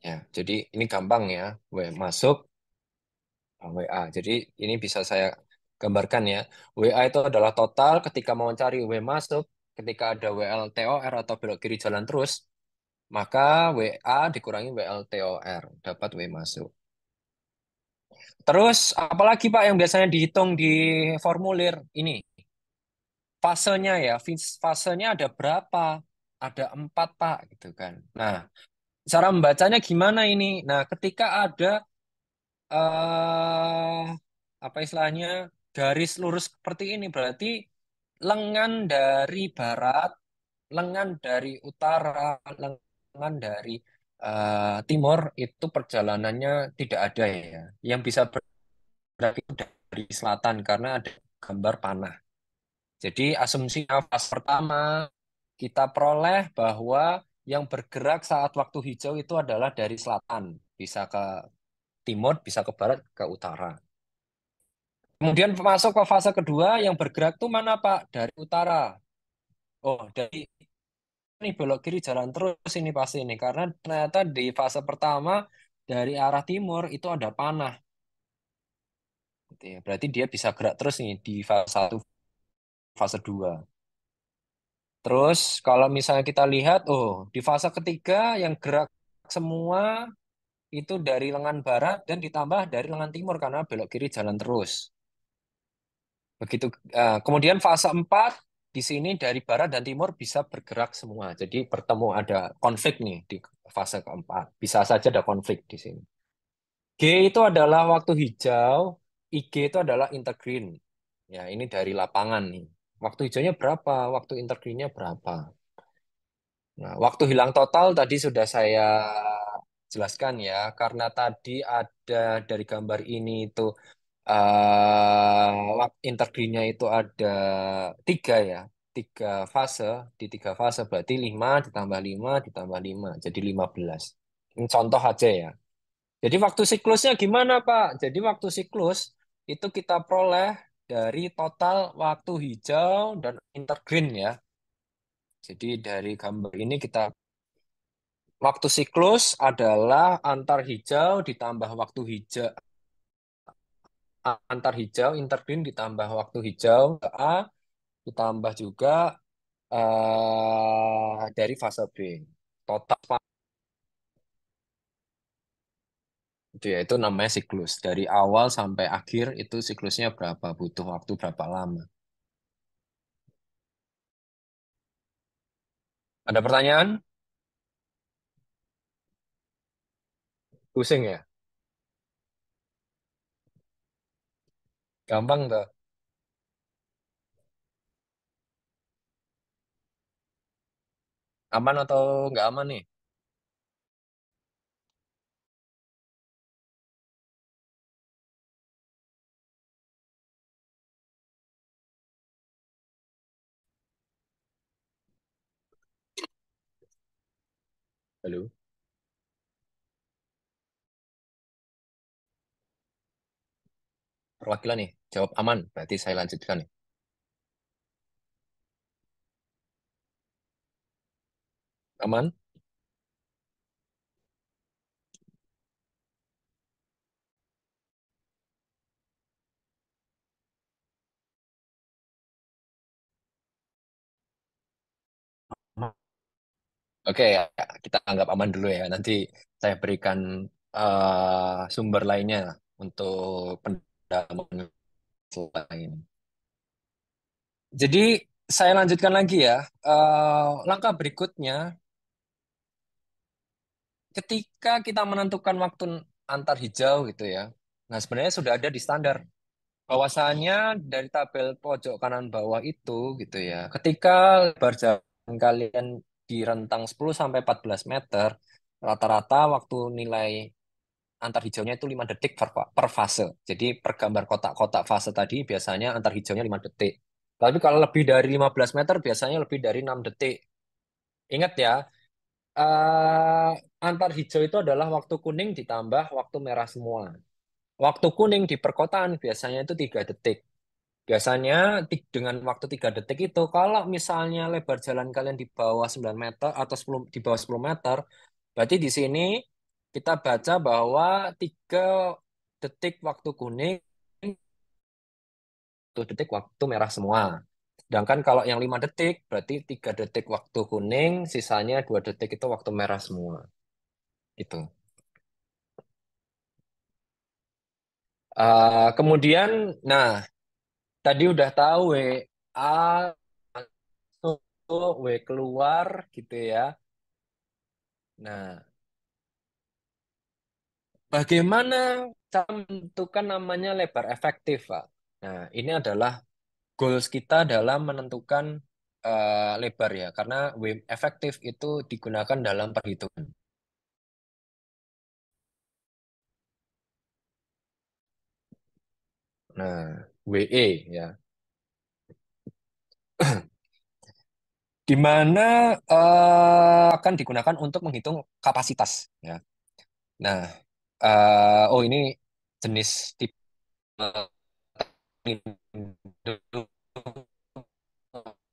Ya, jadi ini gampang ya. W masuk, WA. Jadi ini bisa saya gambarkan ya. WA itu adalah total ketika mau cari W masuk, ketika ada WLTOR atau belok kiri jalan terus, maka WA dikurangi WLTOR, dapat W masuk. Terus apalagi Pak yang biasanya dihitung di formulir ini? Fasenya ya, fasenya ada berapa? Ada 4 Pak, gitu kan. Nah, cara membacanya gimana ini? Nah, ketika ada eh apa istilahnya garis lurus seperti ini berarti lengan dari barat, lengan dari utara, lengan dari timur itu perjalanannya tidak ada ya. Yang bisa berarti dari selatan karena ada gambar panah. Jadi asumsinya fase pertama kita peroleh bahwa yang bergerak saat waktu hijau itu adalah dari selatan, bisa ke timur, bisa ke barat, ke utara. Kemudian masuk ke fase kedua, yang bergerak tuh mana Pak? Dari utara. Oh, dari ini belok kiri jalan terus ini pasti ini. Karena ternyata di fase pertama dari arah timur itu ada panah. Gitu ya. Berarti dia bisa gerak terus nih di fase 1, fase 2. Terus kalau misalnya kita lihat, oh di fase ketiga yang gerak semua itu dari lengan barat dan ditambah dari lengan timur karena belok kiri jalan terus. Begitu. Kemudian fase 4 di sini dari barat dan timur bisa bergerak semua. Jadi bertemu ada konflik nih di fase keempat. Bisa saja ada konflik di sini. G itu adalah waktu hijau, IG itu adalah intergreen. Ya, ini dari lapangan nih. Waktu hijaunya berapa? Waktu intergreennya berapa? Nah, waktu hilang total tadi sudah saya jelaskan ya, karena tadi ada dari gambar ini itu intergreennya itu ada 3 ya, 3 fase. Di 3 fase berarti 5 ditambah 5 ditambah 5 jadi 15. Ini contoh aja ya. Jadi waktu siklusnya gimana Pak? Jadi waktu siklus itu kita peroleh dari total waktu hijau dan intergreen ya. Jadi dari gambar ini kita waktu siklus adalah antar hijau ditambah waktu hijau, antar hijau intergreen ditambah waktu hijau A ditambah juga dari fase B. Total itu ya itu namanya siklus. Dari awal sampai akhir itu siklusnya berapa, butuh waktu berapa lama. Ada pertanyaan? Pusing ya? Gampang tuh. Aman atau nggak aman nih? Halo? Perwakilan nih, jawab aman. Berarti saya lanjutkan nih. Aman? Oke ya, kita anggap aman dulu ya. Nanti saya berikan sumber lainnya untuk pendalaman lain. Jadi saya lanjutkan lagi ya. Langkah berikutnya, ketika kita menentukan waktu antar hijau gitu ya. Nah, sebenarnya sudah ada di standar. Bahwasannya dari tabel pojok kanan bawah itu gitu ya. Ketika lebar jalan kalian di rentang 10 sampai 14 meter, rata-rata waktu nilai antar hijaunya itu 5 detik per fase. Jadi per gambar kotak-kotak fase tadi biasanya antar hijaunya 5 detik. Tapi kalau lebih dari 15 meter biasanya lebih dari 6 detik. Ingat ya, eh, antar hijau itu adalah waktu kuning ditambah waktu merah semua. Waktu kuning di perkotaan biasanya itu 3 detik. Biasanya dengan waktu 3 detik itu, kalau misalnya lebar jalan kalian di bawah 9 meter atau 10, di bawah 10 meter, berarti di sini kita baca bahwa 3 detik waktu kuning, 1 detik waktu merah semua. Sedangkan kalau yang 5 detik, berarti 3 detik waktu kuning, sisanya 2 detik itu waktu merah semua. Itu. Kemudian, nah, tadi udah tahu WA masuk, W keluar gitu ya. Nah, bagaimana cara menentukan namanya lebar efektif, Pak? Nah, ini adalah goals kita dalam menentukan lebar ya, karena W efektif itu digunakan dalam perhitungan. Nah, WE ya, di mana akan digunakan untuk menghitung kapasitas ya. Nah, oh ini jenis tipe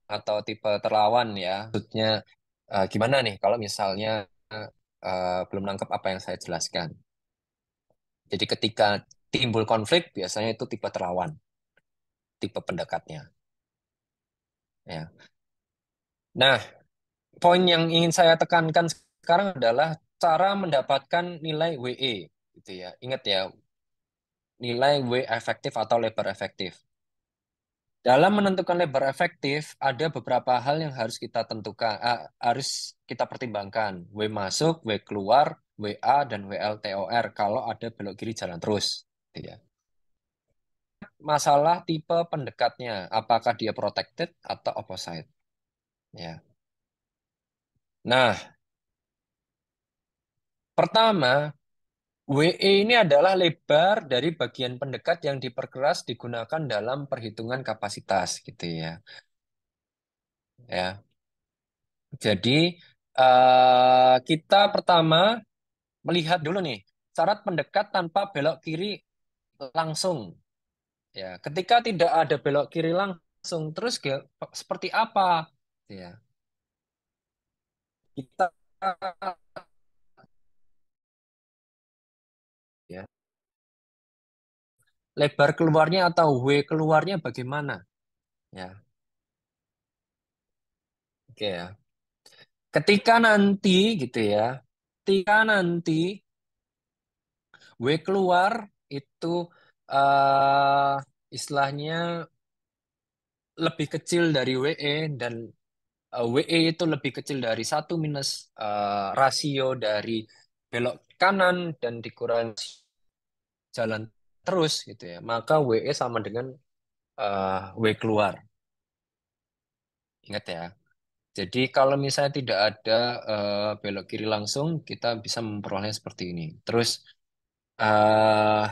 atau tipe terlawan ya. Maksudnya gimana nih kalau misalnya belum nangkep apa yang saya jelaskan. Jadi ketika timbul konflik biasanya itu tipe terlawan, tipe pendekatnya. Ya. Nah, poin yang ingin saya tekankan sekarang adalah cara mendapatkan nilai WE gitu ya. Ingat ya, nilai W efektif atau lebar efektif. Dalam menentukan lebar efektif, ada beberapa hal yang harus kita tentukan, harus kita pertimbangkan. W masuk, W keluar, WA, dan WLTOR kalau ada belok kiri jalan terus. Gitu ya. Masalah tipe pendekatnya, apakah dia protected atau opposite. Ya. Nah, pertama, WE ini adalah lebar dari bagian pendekat yang diperkeras digunakan dalam perhitungan kapasitas, gitu ya. Ya. Jadi kita pertama melihat dulu nih syarat pendekat tanpa belok kiri langsung. Ya, ketika tidak ada belok kiri langsung, terus seperti apa? Ya, kita ya lebar keluarnya atau W keluarnya bagaimana? Ya, oke ya. Ketika nanti gitu ya, ketika nanti W keluar itu eh istilahnya lebih kecil dari WE dan WE itu lebih kecil dari 1 minus rasio dari belok kanan dan dikurangi jalan terus gitu ya. Maka WE sama dengan W keluar. Ingat ya. Jadi kalau misalnya tidak ada belok kiri langsung, kita bisa memperolehnya seperti ini. Terus eh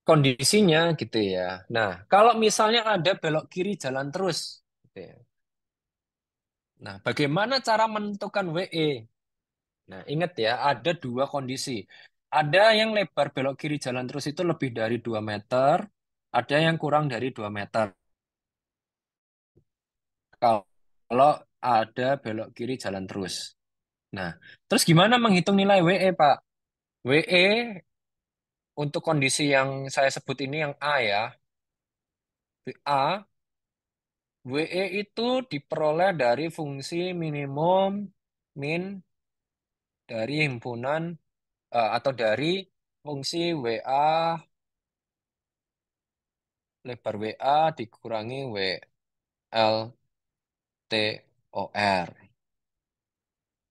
kondisinya gitu ya. Nah, kalau misalnya ada belok kiri jalan terus, gitu ya. Nah, bagaimana cara menentukan WE? Nah, ingat ya, ada 2 kondisi. Ada yang lebar belok kiri jalan terus itu lebih dari 2 meter, ada yang kurang dari 2 meter. Kalau ada belok kiri jalan terus. Nah, terus gimana menghitung nilai WE, Pak? WE untuk kondisi yang saya sebut ini yang A ya. WE itu diperoleh dari fungsi minimum min dari himpunan atau dari fungsi WA, lebar WA dikurangi WLTOR.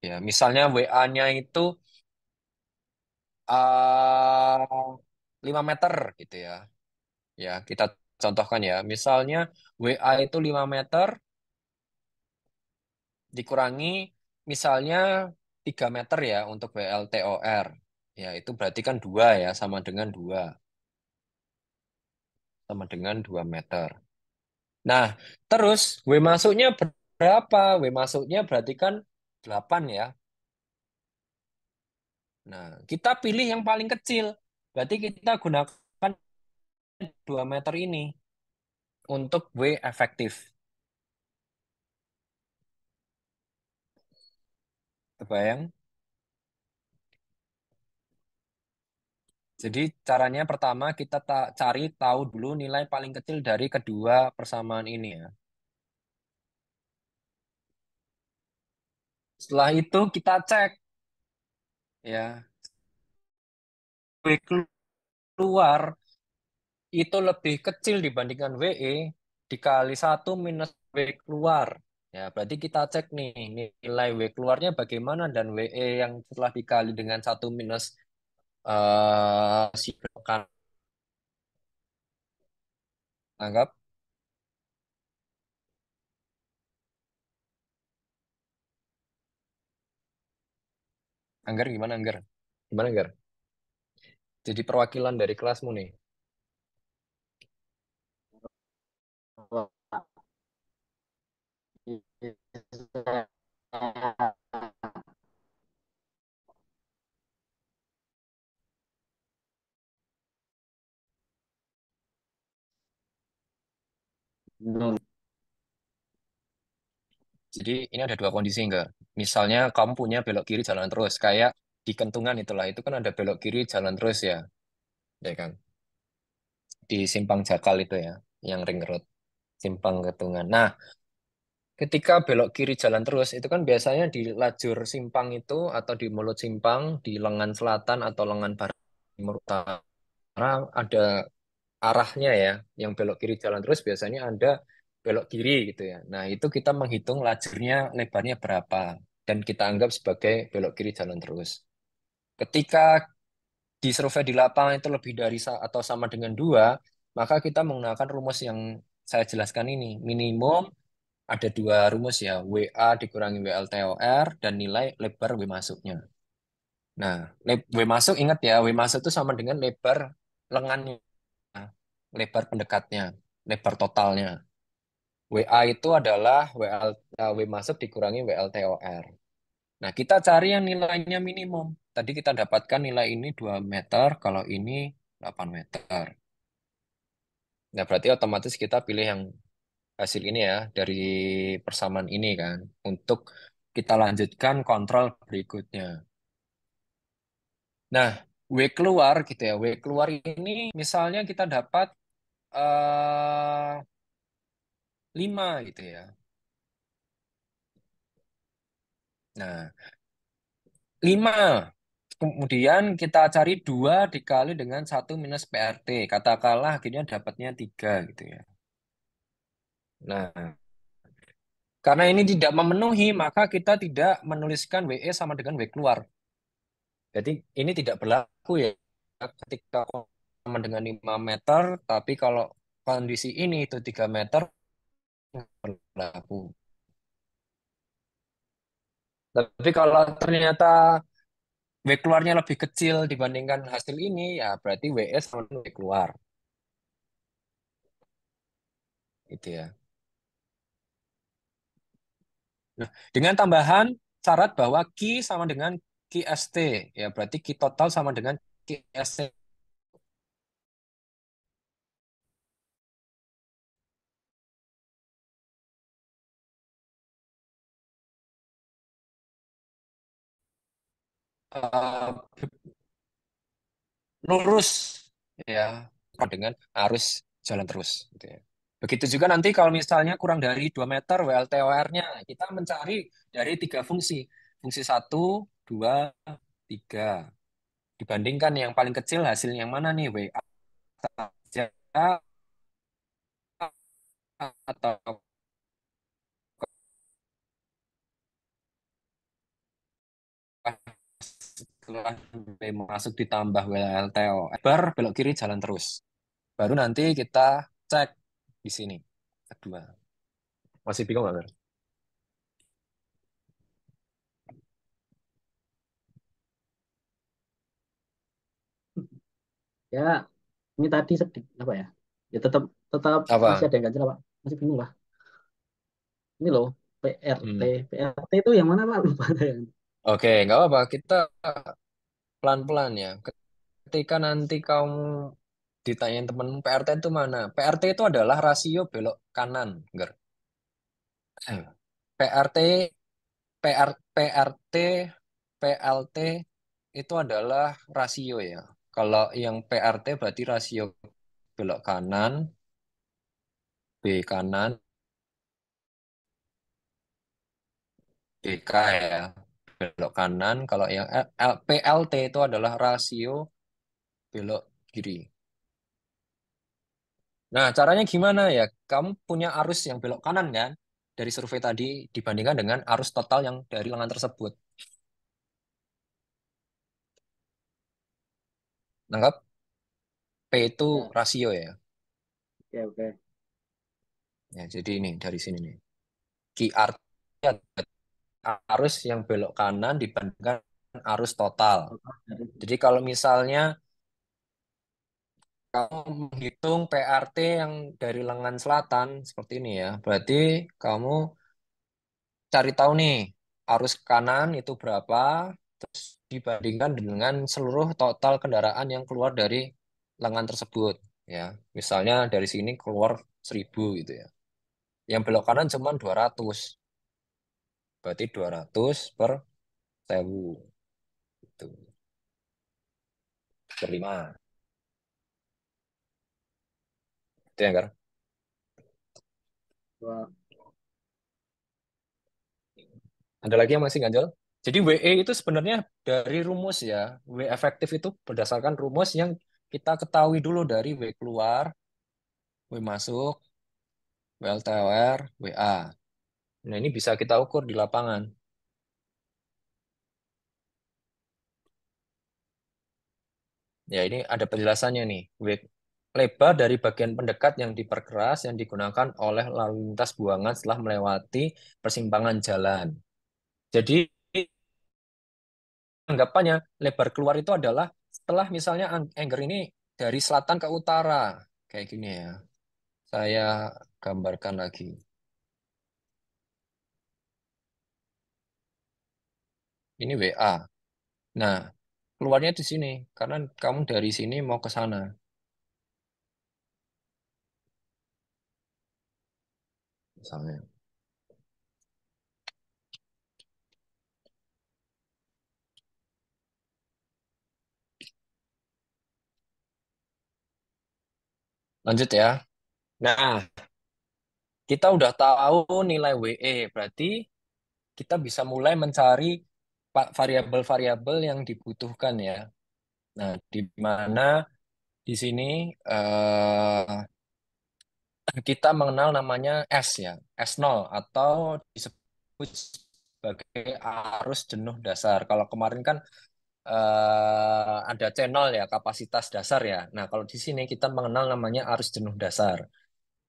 Ya, misalnya WA-nya itu uh, 5 meter gitu ya. Ya, kita contohkan ya. Misalnya WA itu 5 meter dikurangi misalnya 3 meter ya untuk WLTOR. Ya, itu berarti kan 2 ya, sama dengan 2. Sama dengan 2 meter. Nah, terus W masuknya berapa? W masuknya berarti kan 8 ya. Nah, kita pilih yang paling kecil. Berarti kita gunakan 2 meter ini untuk W efektif. Kebayang? Jadi caranya pertama kita cari tahu dulu nilai paling kecil dari kedua persamaan ini ya. Setelah itu kita cek ya, W keluar itu lebih kecil dibandingkan WE dikali 1 minus W keluar. Ya, berarti kita cek nih nilai W keluarnya bagaimana dan WE yang setelah dikali dengan 1 minus si kan anggap Anggar gimana Anggar? Gimana Anggar? Jadi perwakilan dari kelasmu nih. Jadi ini ada dua kondisi enggak? Misalnya kamu punya belok kiri jalan terus, kayak di Kentungan itulah, itu kan ada belok kiri jalan terus ya kan? Di Simpang Jakal itu ya, yang ring road, Simpang Kentungan. Nah, ketika belok kiri jalan terus, itu kan biasanya di lajur simpang itu atau di mulut simpang, di lengan selatan atau lengan barat timur utara ada arahnya ya, yang belok kiri jalan terus biasanya ada belok kiri gitu ya. Nah, itu kita menghitung lajurnya lebarnya berapa dan kita anggap sebagai belok kiri jalan terus. Ketika di survei di lapangan itu lebih dari atau sama dengan 2, maka kita menggunakan rumus yang saya jelaskan ini. Minimum ada 2 rumus ya, WA dikurangi WLTOR dan nilai lebar W masuknya. Nah, W masuk ingat ya, W masuk itu sama dengan lebar lengannya, lebar pendekatnya, lebar totalnya. WA itu adalah W masuk dikurangi WLTOR. Nah, kita cari yang nilainya minimum. Tadi kita dapatkan nilai ini 2 meter, kalau ini 8 meter. Nah, berarti otomatis kita pilih yang hasil ini ya, dari persamaan ini kan, untuk kita lanjutkan kontrol berikutnya. Nah, W keluar gitu ya, W keluar ini misalnya kita dapat 5 gitu ya. Nah, 5. Kemudian kita cari 2 dikali dengan 1 minus PRT. Katakanlah akhirnya dapatnya 3 gitu ya. Nah, karena ini tidak memenuhi, maka kita tidak menuliskan WE sama dengan W keluar. Jadi ini tidak berlaku ya ketika sama dengan 5 meter, tapi kalau kondisi ini itu 3 meter nggak berlaku. Tapi kalau ternyata W keluarnya lebih kecil dibandingkan hasil ini, ya berarti WS sama dengan W keluar. Gitu ya. Nah, dengan tambahan syarat bahwa Q sama dengan QST, ya berarti Q total sama dengan QST. Eh, lurus ya dengan arus jalan terus gitu ya. Begitu juga nanti kalau misalnya kurang dari 2 meter WLTOR-nya, kita mencari dari 3 fungsi. fungsi 1, 2, 3. Dibandingkan yang paling kecil hasilnya yang mana nih? WA saja atau setelah B masuk ditambah WLTO. Belok kiri jalan terus. Baru nanti kita cek di sini. Kedua. Masih bingung nggak, Ber? Ya, ini tadi sedikit apa ya? Ya tetap tetap masih Apa? ada yang ganjil Pak. Masih bingung lah. Ini loh PRT. Hmm. PRT itu yang mana Pak? Lupa ada yang. Oke, nggak apa-apa. Kita pelan-pelan ya. Ketika nanti kamu ditanyain temen PRT itu mana? PRT itu adalah rasio belok kanan. Enggak. PRT, PRT, PLT itu adalah rasio ya. Kalau yang PRT berarti rasio belok kanan, B kanan, BK ya. Belok kanan. Kalau yang PLT itu adalah rasio belok kiri. Nah, caranya gimana ya? Kamu punya arus yang belok kanan kan? Dari survei tadi dibandingkan dengan arus total yang dari lengan tersebut. Nangkap? P itu Ya, rasio ya. oke oke. Ya, jadi ini dari sini nih. QR arus yang belok kanan dibandingkan arus total. Total dari Jadi kalau misalnya kamu menghitung PRT yang dari lengan selatan seperti ini ya, berarti kamu cari tahu nih arus kanan itu berapa, terus dibandingkan dengan seluruh total kendaraan yang keluar dari lengan tersebut ya. Misalnya dari sini keluar 1.000 gitu ya. Yang belok kanan cuma 200. Berarti 200 per 1.000 itu per 5. Itu yang kan. dua. Ada lagi yang masih ganjel? Jadi WE itu sebenarnya dari rumus ya. W efektif itu berdasarkan rumus yang kita ketahui dulu dari W keluar, W masuk, WLTOR, WA. Nah, ini bisa kita ukur di lapangan. Ya, ini ada penjelasannya nih. Lebar dari bagian pendekat yang diperkeras yang digunakan oleh lalu lintas buangan setelah melewati persimpangan jalan. Jadi, anggapannya lebar keluar itu adalah setelah misalnya angger ini dari selatan ke utara. Kayak gini ya. Saya gambarkan lagi. Ini WA. Nah, keluarnya di sini karena kamu dari sini mau ke sana misalnya. Lanjut ya. Nah, kita udah tahu nilai WE, berarti kita bisa mulai mencari variabel-variabel yang dibutuhkan ya. Nah, di mana di sini kita mengenal namanya S ya, S0 atau disebut sebagai arus jenuh dasar. Kalau kemarin kan ada channel ya, kapasitas dasar ya. Nah, kalau di sini kita mengenal namanya arus jenuh dasar.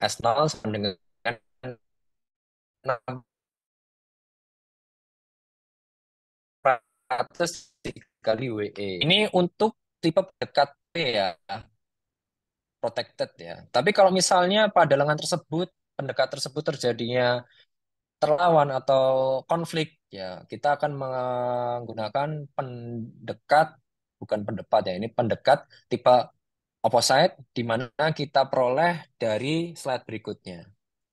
S0 sama dengan 600 dikali WE. Ini untuk tipe dekat P ya, protected ya. Tapi kalau misalnya pada lengan tersebut, pendekat tersebut terjadinya terlawan atau konflik, ya kita akan menggunakan pendekat, bukan pendepat ya, ini pendekat tipe opposite, di mana kita peroleh dari slide berikutnya.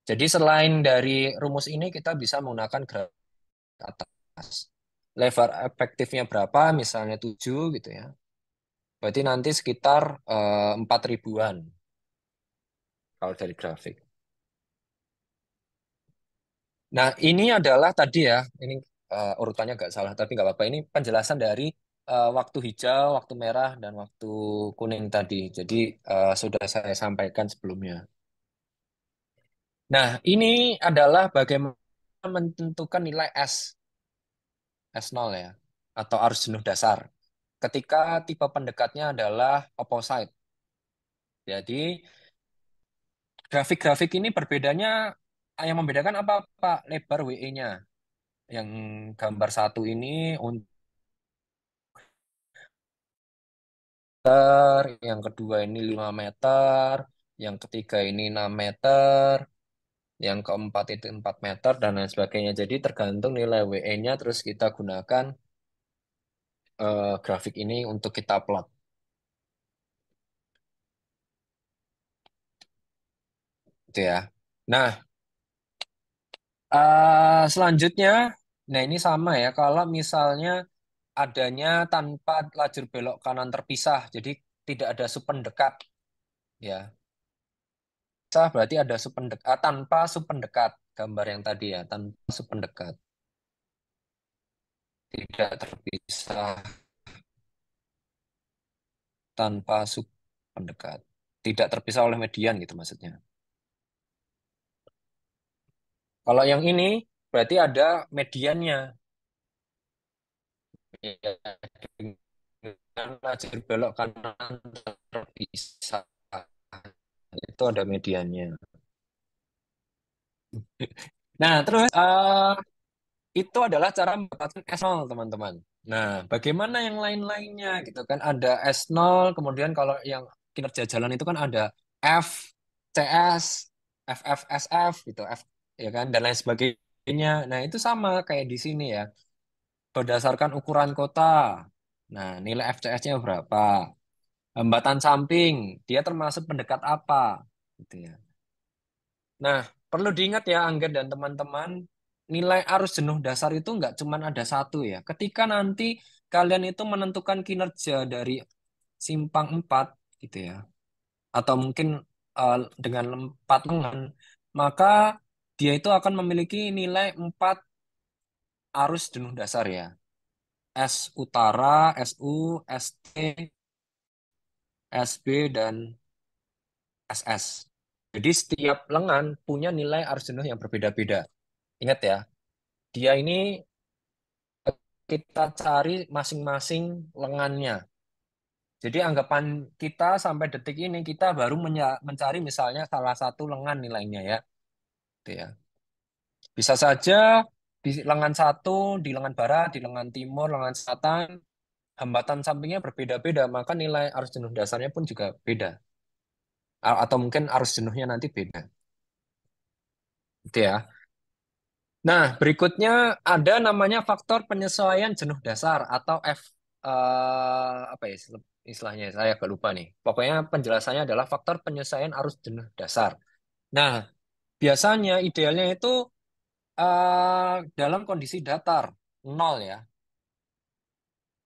Jadi selain dari rumus ini, kita bisa menggunakan grafik atas. Lever efektifnya berapa, misalnya 7 gitu ya. Berarti nanti sekitar 4 ribuan kalau dari grafik. Nah, ini adalah tadi ya, ini urutannya nggak salah, tapi nggak apa-apa. Ini penjelasan dari waktu hijau, waktu merah, dan waktu kuning tadi. Jadi sudah saya sampaikan sebelumnya. Nah, ini adalah bagaimana menentukan nilai S0 ya, atau arus jenuh dasar. Ketika tipe pendekatnya adalah opposite. Jadi, grafik-grafik ini berbedanya, yang membedakan apa, Pak? Lebar WE-nya. Yang gambar satu ini untuk yang kedua ini 5 meter, yang ketiga ini 6 meter, yang keempat itu 4 meter, dan lain sebagainya. Jadi tergantung nilai WE-nya, terus kita gunakan grafik ini untuk kita plot. Gitu ya. Nah, selanjutnya, nah ini sama ya, kalau misalnya adanya tanpa lajur belok kanan terpisah, jadi tidak ada subpendekat, ya. Berarti ada subpendekat, tanpa subpendekat, gambar yang tadi ya, tanpa subpendekat, tidak terpisah tanpa subpendekat, tidak terpisah oleh median gitu maksudnya. Kalau yang ini berarti ada mediannya, ya, dengan lajur belok kanan terpisah, itu ada mediannya. Nah, terus itu adalah cara mendapatkan S0, teman-teman. Nah, bagaimana yang lain-lainnya gitu kan? Ada S0, kemudian kalau yang kinerja jalan itu kan ada F, CS, FF, gitu, F, ya kan, dan lain sebagainya. Nah, itu sama kayak di sini ya. Berdasarkan ukuran kota. Nah, nilai FCS-nya berapa? Hambatan samping, dia termasuk pendekat apa? Gitu ya. Nah, perlu diingat ya, Angger dan teman-teman, nilai arus jenuh dasar itu nggak cuma ada satu ya. Ketika nanti kalian itu menentukan kinerja dari simpang 4 gitu ya, atau mungkin dengan 4 lengan, maka dia itu akan memiliki nilai 4 arus jenuh dasar ya. S utara, SU, ST, SB, dan SS. Jadi setiap lengan punya nilai arus jenuh yang berbeda-beda. Ingat ya, dia ini kita cari masing-masing lengannya. Jadi anggapan kita sampai detik ini kita baru mencari misalnya salah satu lengan nilainya ya. Gitu ya. Bisa saja di lengan satu, di lengan barat, di lengan timur, lengan selatan, hambatan sampingnya berbeda-beda, maka nilai arus jenuh dasarnya pun juga beda. Atau mungkin arus jenuhnya nanti beda. Gitu ya. Nah, berikutnya ada namanya faktor penyesuaian jenuh dasar atau apa ya istilahnya? Saya agak lupa nih. Pokoknya penjelasannya adalah faktor penyesuaian arus jenuh dasar. Nah, biasanya idealnya itu dalam kondisi datar nol ya,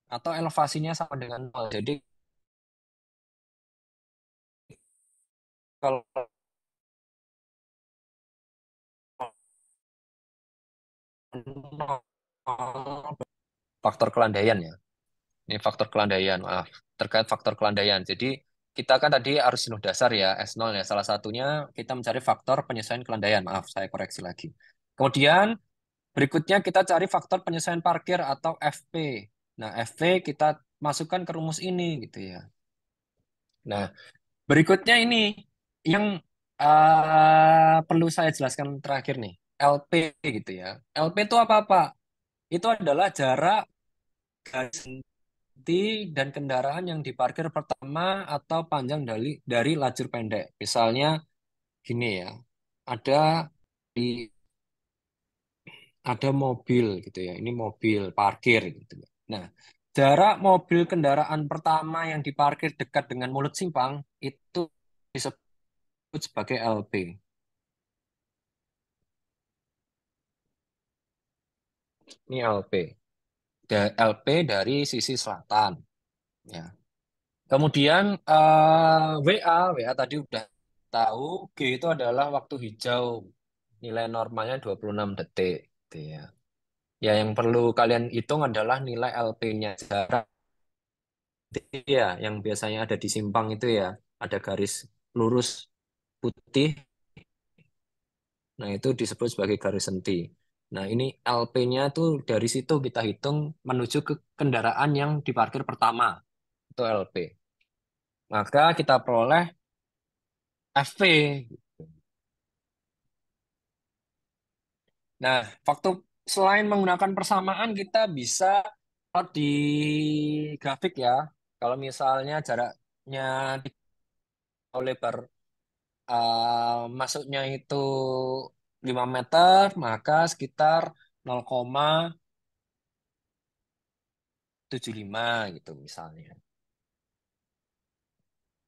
atau elevasinya sama dengan nol. Jadi kalau nol, faktor kelandaian ya. Ini faktor kelandaian, maaf. Terkait faktor kelandaian. Jadi kita kan tadi arus jenuh dasar ya, S0 ya. Salah satunya kita mencari faktor penyesuaian kelandaian. Maaf, saya koreksi lagi. Kemudian berikutnya kita cari faktor penyesuaian parkir atau FP. Nah, FP kita masukkan ke rumus ini gitu ya. Nah, berikutnya ini yang perlu saya jelaskan terakhir nih. LP gitu ya. LP itu apa-apa? Itu adalah jarak garis henti dan kendaraan yang diparkir pertama atau panjang dari lajur pendek. Misalnya gini ya, ada di ada mobil gitu ya. Ini mobil parkir gitu. Nah, jarak mobil kendaraan pertama yang diparkir dekat dengan mulut simpang itu disebut sebagai LP. Ini LP. LP dari sisi selatan ya. Kemudian WA tadi udah tahu, G itu adalah waktu hijau. Nilai normalnya 26 detik gitu ya. Ya, yang perlu kalian hitung adalah nilai LP-nya jarak ya, yang biasanya ada di simpang itu ya, ada garis lurus putih. Nah, itu disebut sebagai garis senti. Nah, ini LP-nya tuh dari situ kita hitung menuju ke kendaraan yang diparkir pertama, itu LP. Maka kita peroleh FP. Nah, waktu selain menggunakan persamaan, kita bisa plot di grafik ya. Kalau misalnya jaraknya atau lebar masuknya itu 5 meter, maka sekitar 0,75 gitu misalnya.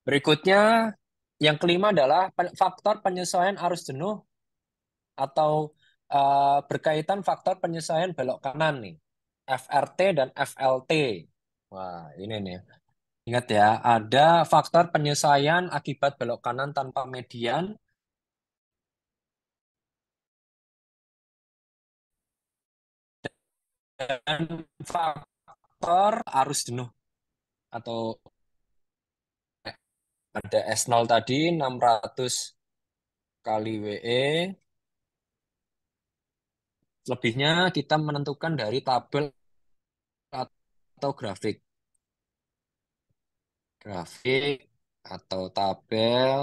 Berikutnya, yang kelima adalah faktor penyesuaian arus jenuh atau berkaitan faktor penyesuaian belok kanan nih. FRT dan FLT. Wah, ini nih. Ingat ya, ada faktor penyesuaian akibat belok kanan tanpa median dan faktor arus jenuh atau ada S0 tadi 600 kali WE. Lebihnya kita menentukan dari tabel atau grafik. Grafik atau tabel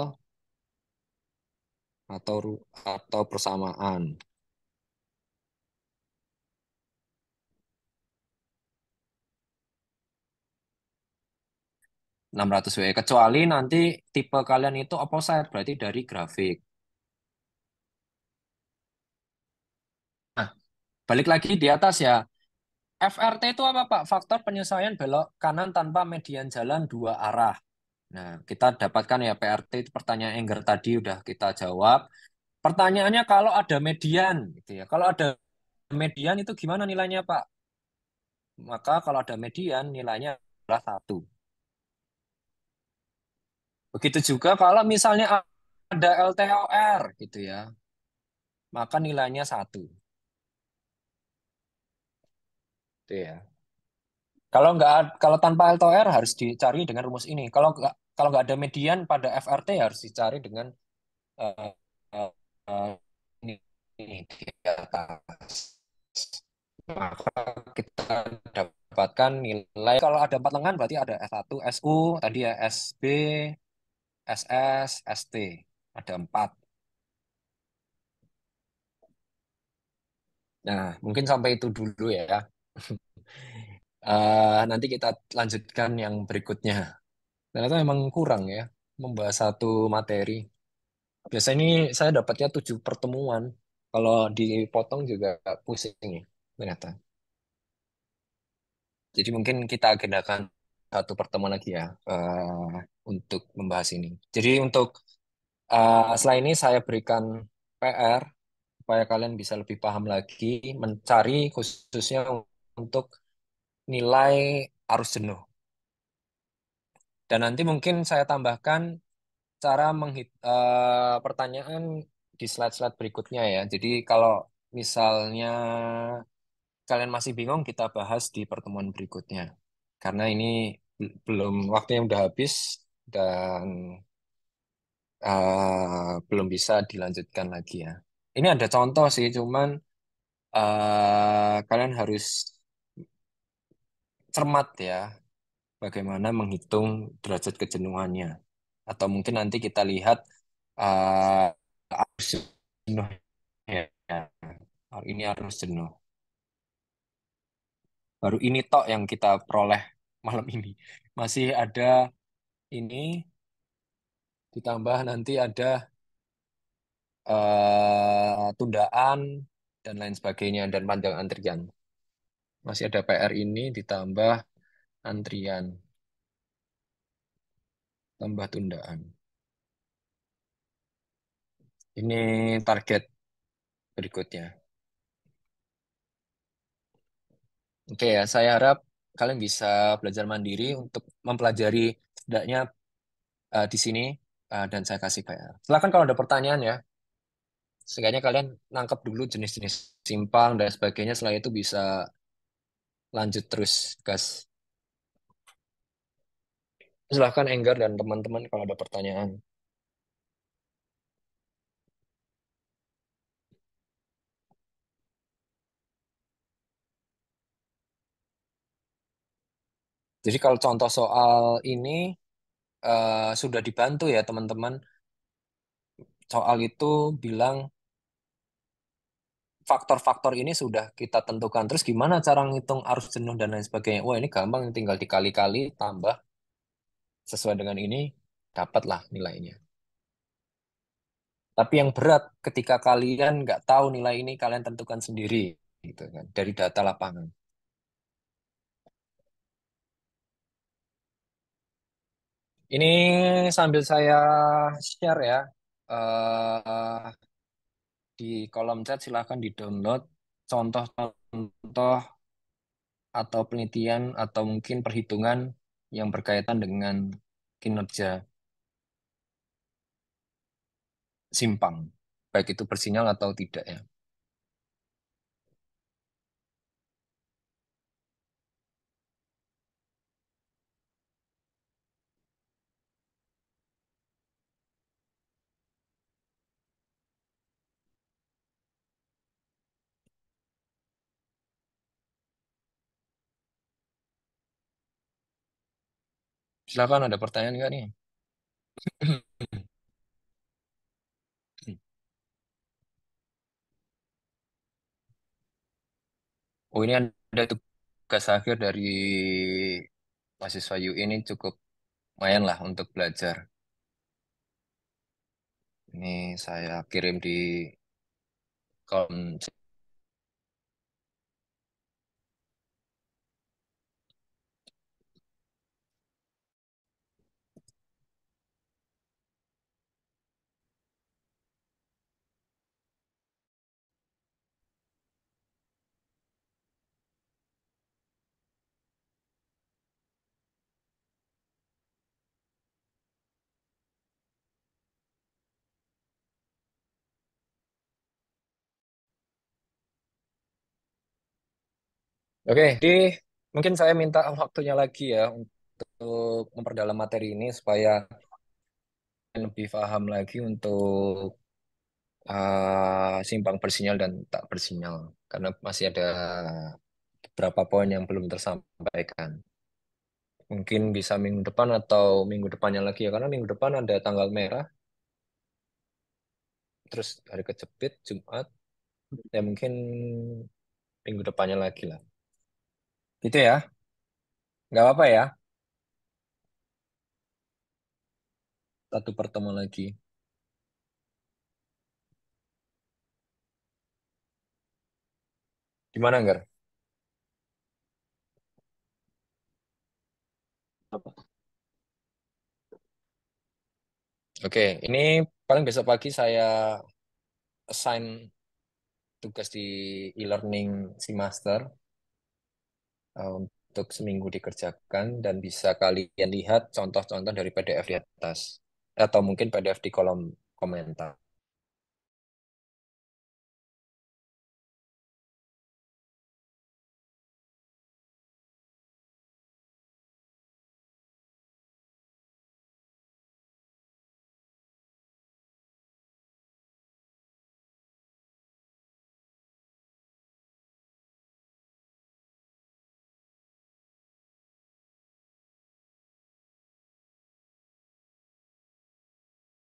atau persamaan. 600 W kecuali nanti tipe kalian itu opposite berarti dari grafik. Nah, balik lagi di atas ya. FRT itu apa Pak? Faktor penyesuaian belok kanan tanpa median jalan dua arah. Nah, kita dapatkan ya PRT itu pertanyaan Engger tadi udah kita jawab. Pertanyaannya kalau ada median gitu ya. Kalau ada median itu gimana nilainya Pak? Maka kalau ada median nilainya adalah 1. Begitu juga kalau misalnya ada LTOR gitu ya, maka nilainya 1. Itu ya. Kalau tanpa LTOR harus dicari dengan rumus ini. Kalau nggak ada median pada FRT harus dicari dengan eh, eh, eh, ini di atas. Maka kita dapatkan nilai kalau ada 4 lengan berarti ada S1, SU, tadi ya SB, SS, ST. Ada 4. Nah, mungkin sampai itu dulu ya. Nanti kita lanjutkan yang berikutnya. Ternyata memang kurang ya membahas satu materi. Biasanya ini saya dapatnya 7 pertemuan. Kalau dipotong juga pusing ya ternyata. Jadi mungkin kita agendakan satu pertemuan lagi ya untuk membahas ini. Jadi untuk setelah ini saya berikan PR supaya kalian bisa lebih paham lagi mencari khususnya untuk nilai arus jenuh. Dan nanti mungkin saya tambahkan cara pertanyaan di slide-slide berikutnya ya. Jadi kalau misalnya kalian masih bingung, kita bahas di pertemuan berikutnya. Karena ini belum waktunya udah habis dan belum bisa dilanjutkan lagi ya. Ini ada contoh sih, cuman kalian harus cermat ya bagaimana menghitung derajat kejenuhannya. Atau mungkin nanti kita lihat arus jenuh ya. Ini arus jenuh. Baru ini tok yang kita peroleh malam ini. Masih ada ini ditambah nanti ada tundaan dan lain sebagainya dan panjang antrian. Masih ada PR ini ditambah antrian, tambah tundaan. Ini target berikutnya. Oke ya, saya harap kalian bisa belajar mandiri untuk mempelajari setidaknya di sini dan saya kasih PR. Silakan kalau ada pertanyaan ya. Seenggaknya kalian nangkep dulu jenis-jenis simpang dan sebagainya. Setelah itu bisa lanjut terus, gas. Silahkan Enggar dan teman-teman kalau ada pertanyaan. Jadi kalau contoh soal ini sudah dibantu ya teman-teman. Soal itu bilang faktor-faktor ini sudah kita tentukan. Terus gimana cara ngitung arus jenuh dan lain sebagainya? Wah, ini gampang, tinggal dikali-kali, tambah sesuai dengan ini, dapatlah nilainya. Tapi yang berat ketika kalian nggak tahu nilai ini, kalian tentukan sendiri, gitu kan, dari data lapangan. Ini sambil saya share ya, eh, di kolom chat silahkan di-download contoh-contoh atau penelitian atau mungkin perhitungan yang berkaitan dengan kinerja simpang, baik itu bersinyal atau tidak ya. Silakan ada pertanyaan nggak nih? Oh ini ada tugas akhir dari mahasiswa UI ini cukup lumayan lah untuk belajar. Ini saya kirim di kolom. Oke, di mungkin saya minta waktunya lagi ya untuk memperdalam materi ini supaya lebih paham lagi untuk simpang bersinyal dan tak bersinyal karena masih ada beberapa poin yang belum tersampaikan. Mungkin bisa minggu depan atau minggu depannya lagi ya karena minggu depan ada tanggal merah, terus hari kejepit Jumat, ya mungkin minggu depannya lagi lah. Gitu ya, nggak apa-apa ya. Satu pertemuan lagi. Gimana Gar? Oke, ini paling besok pagi saya assign tugas di e-learning si master untuk seminggu dikerjakan dan bisa kalian lihat contoh-contoh dari PDF di atas atau mungkin PDF di kolom komentar.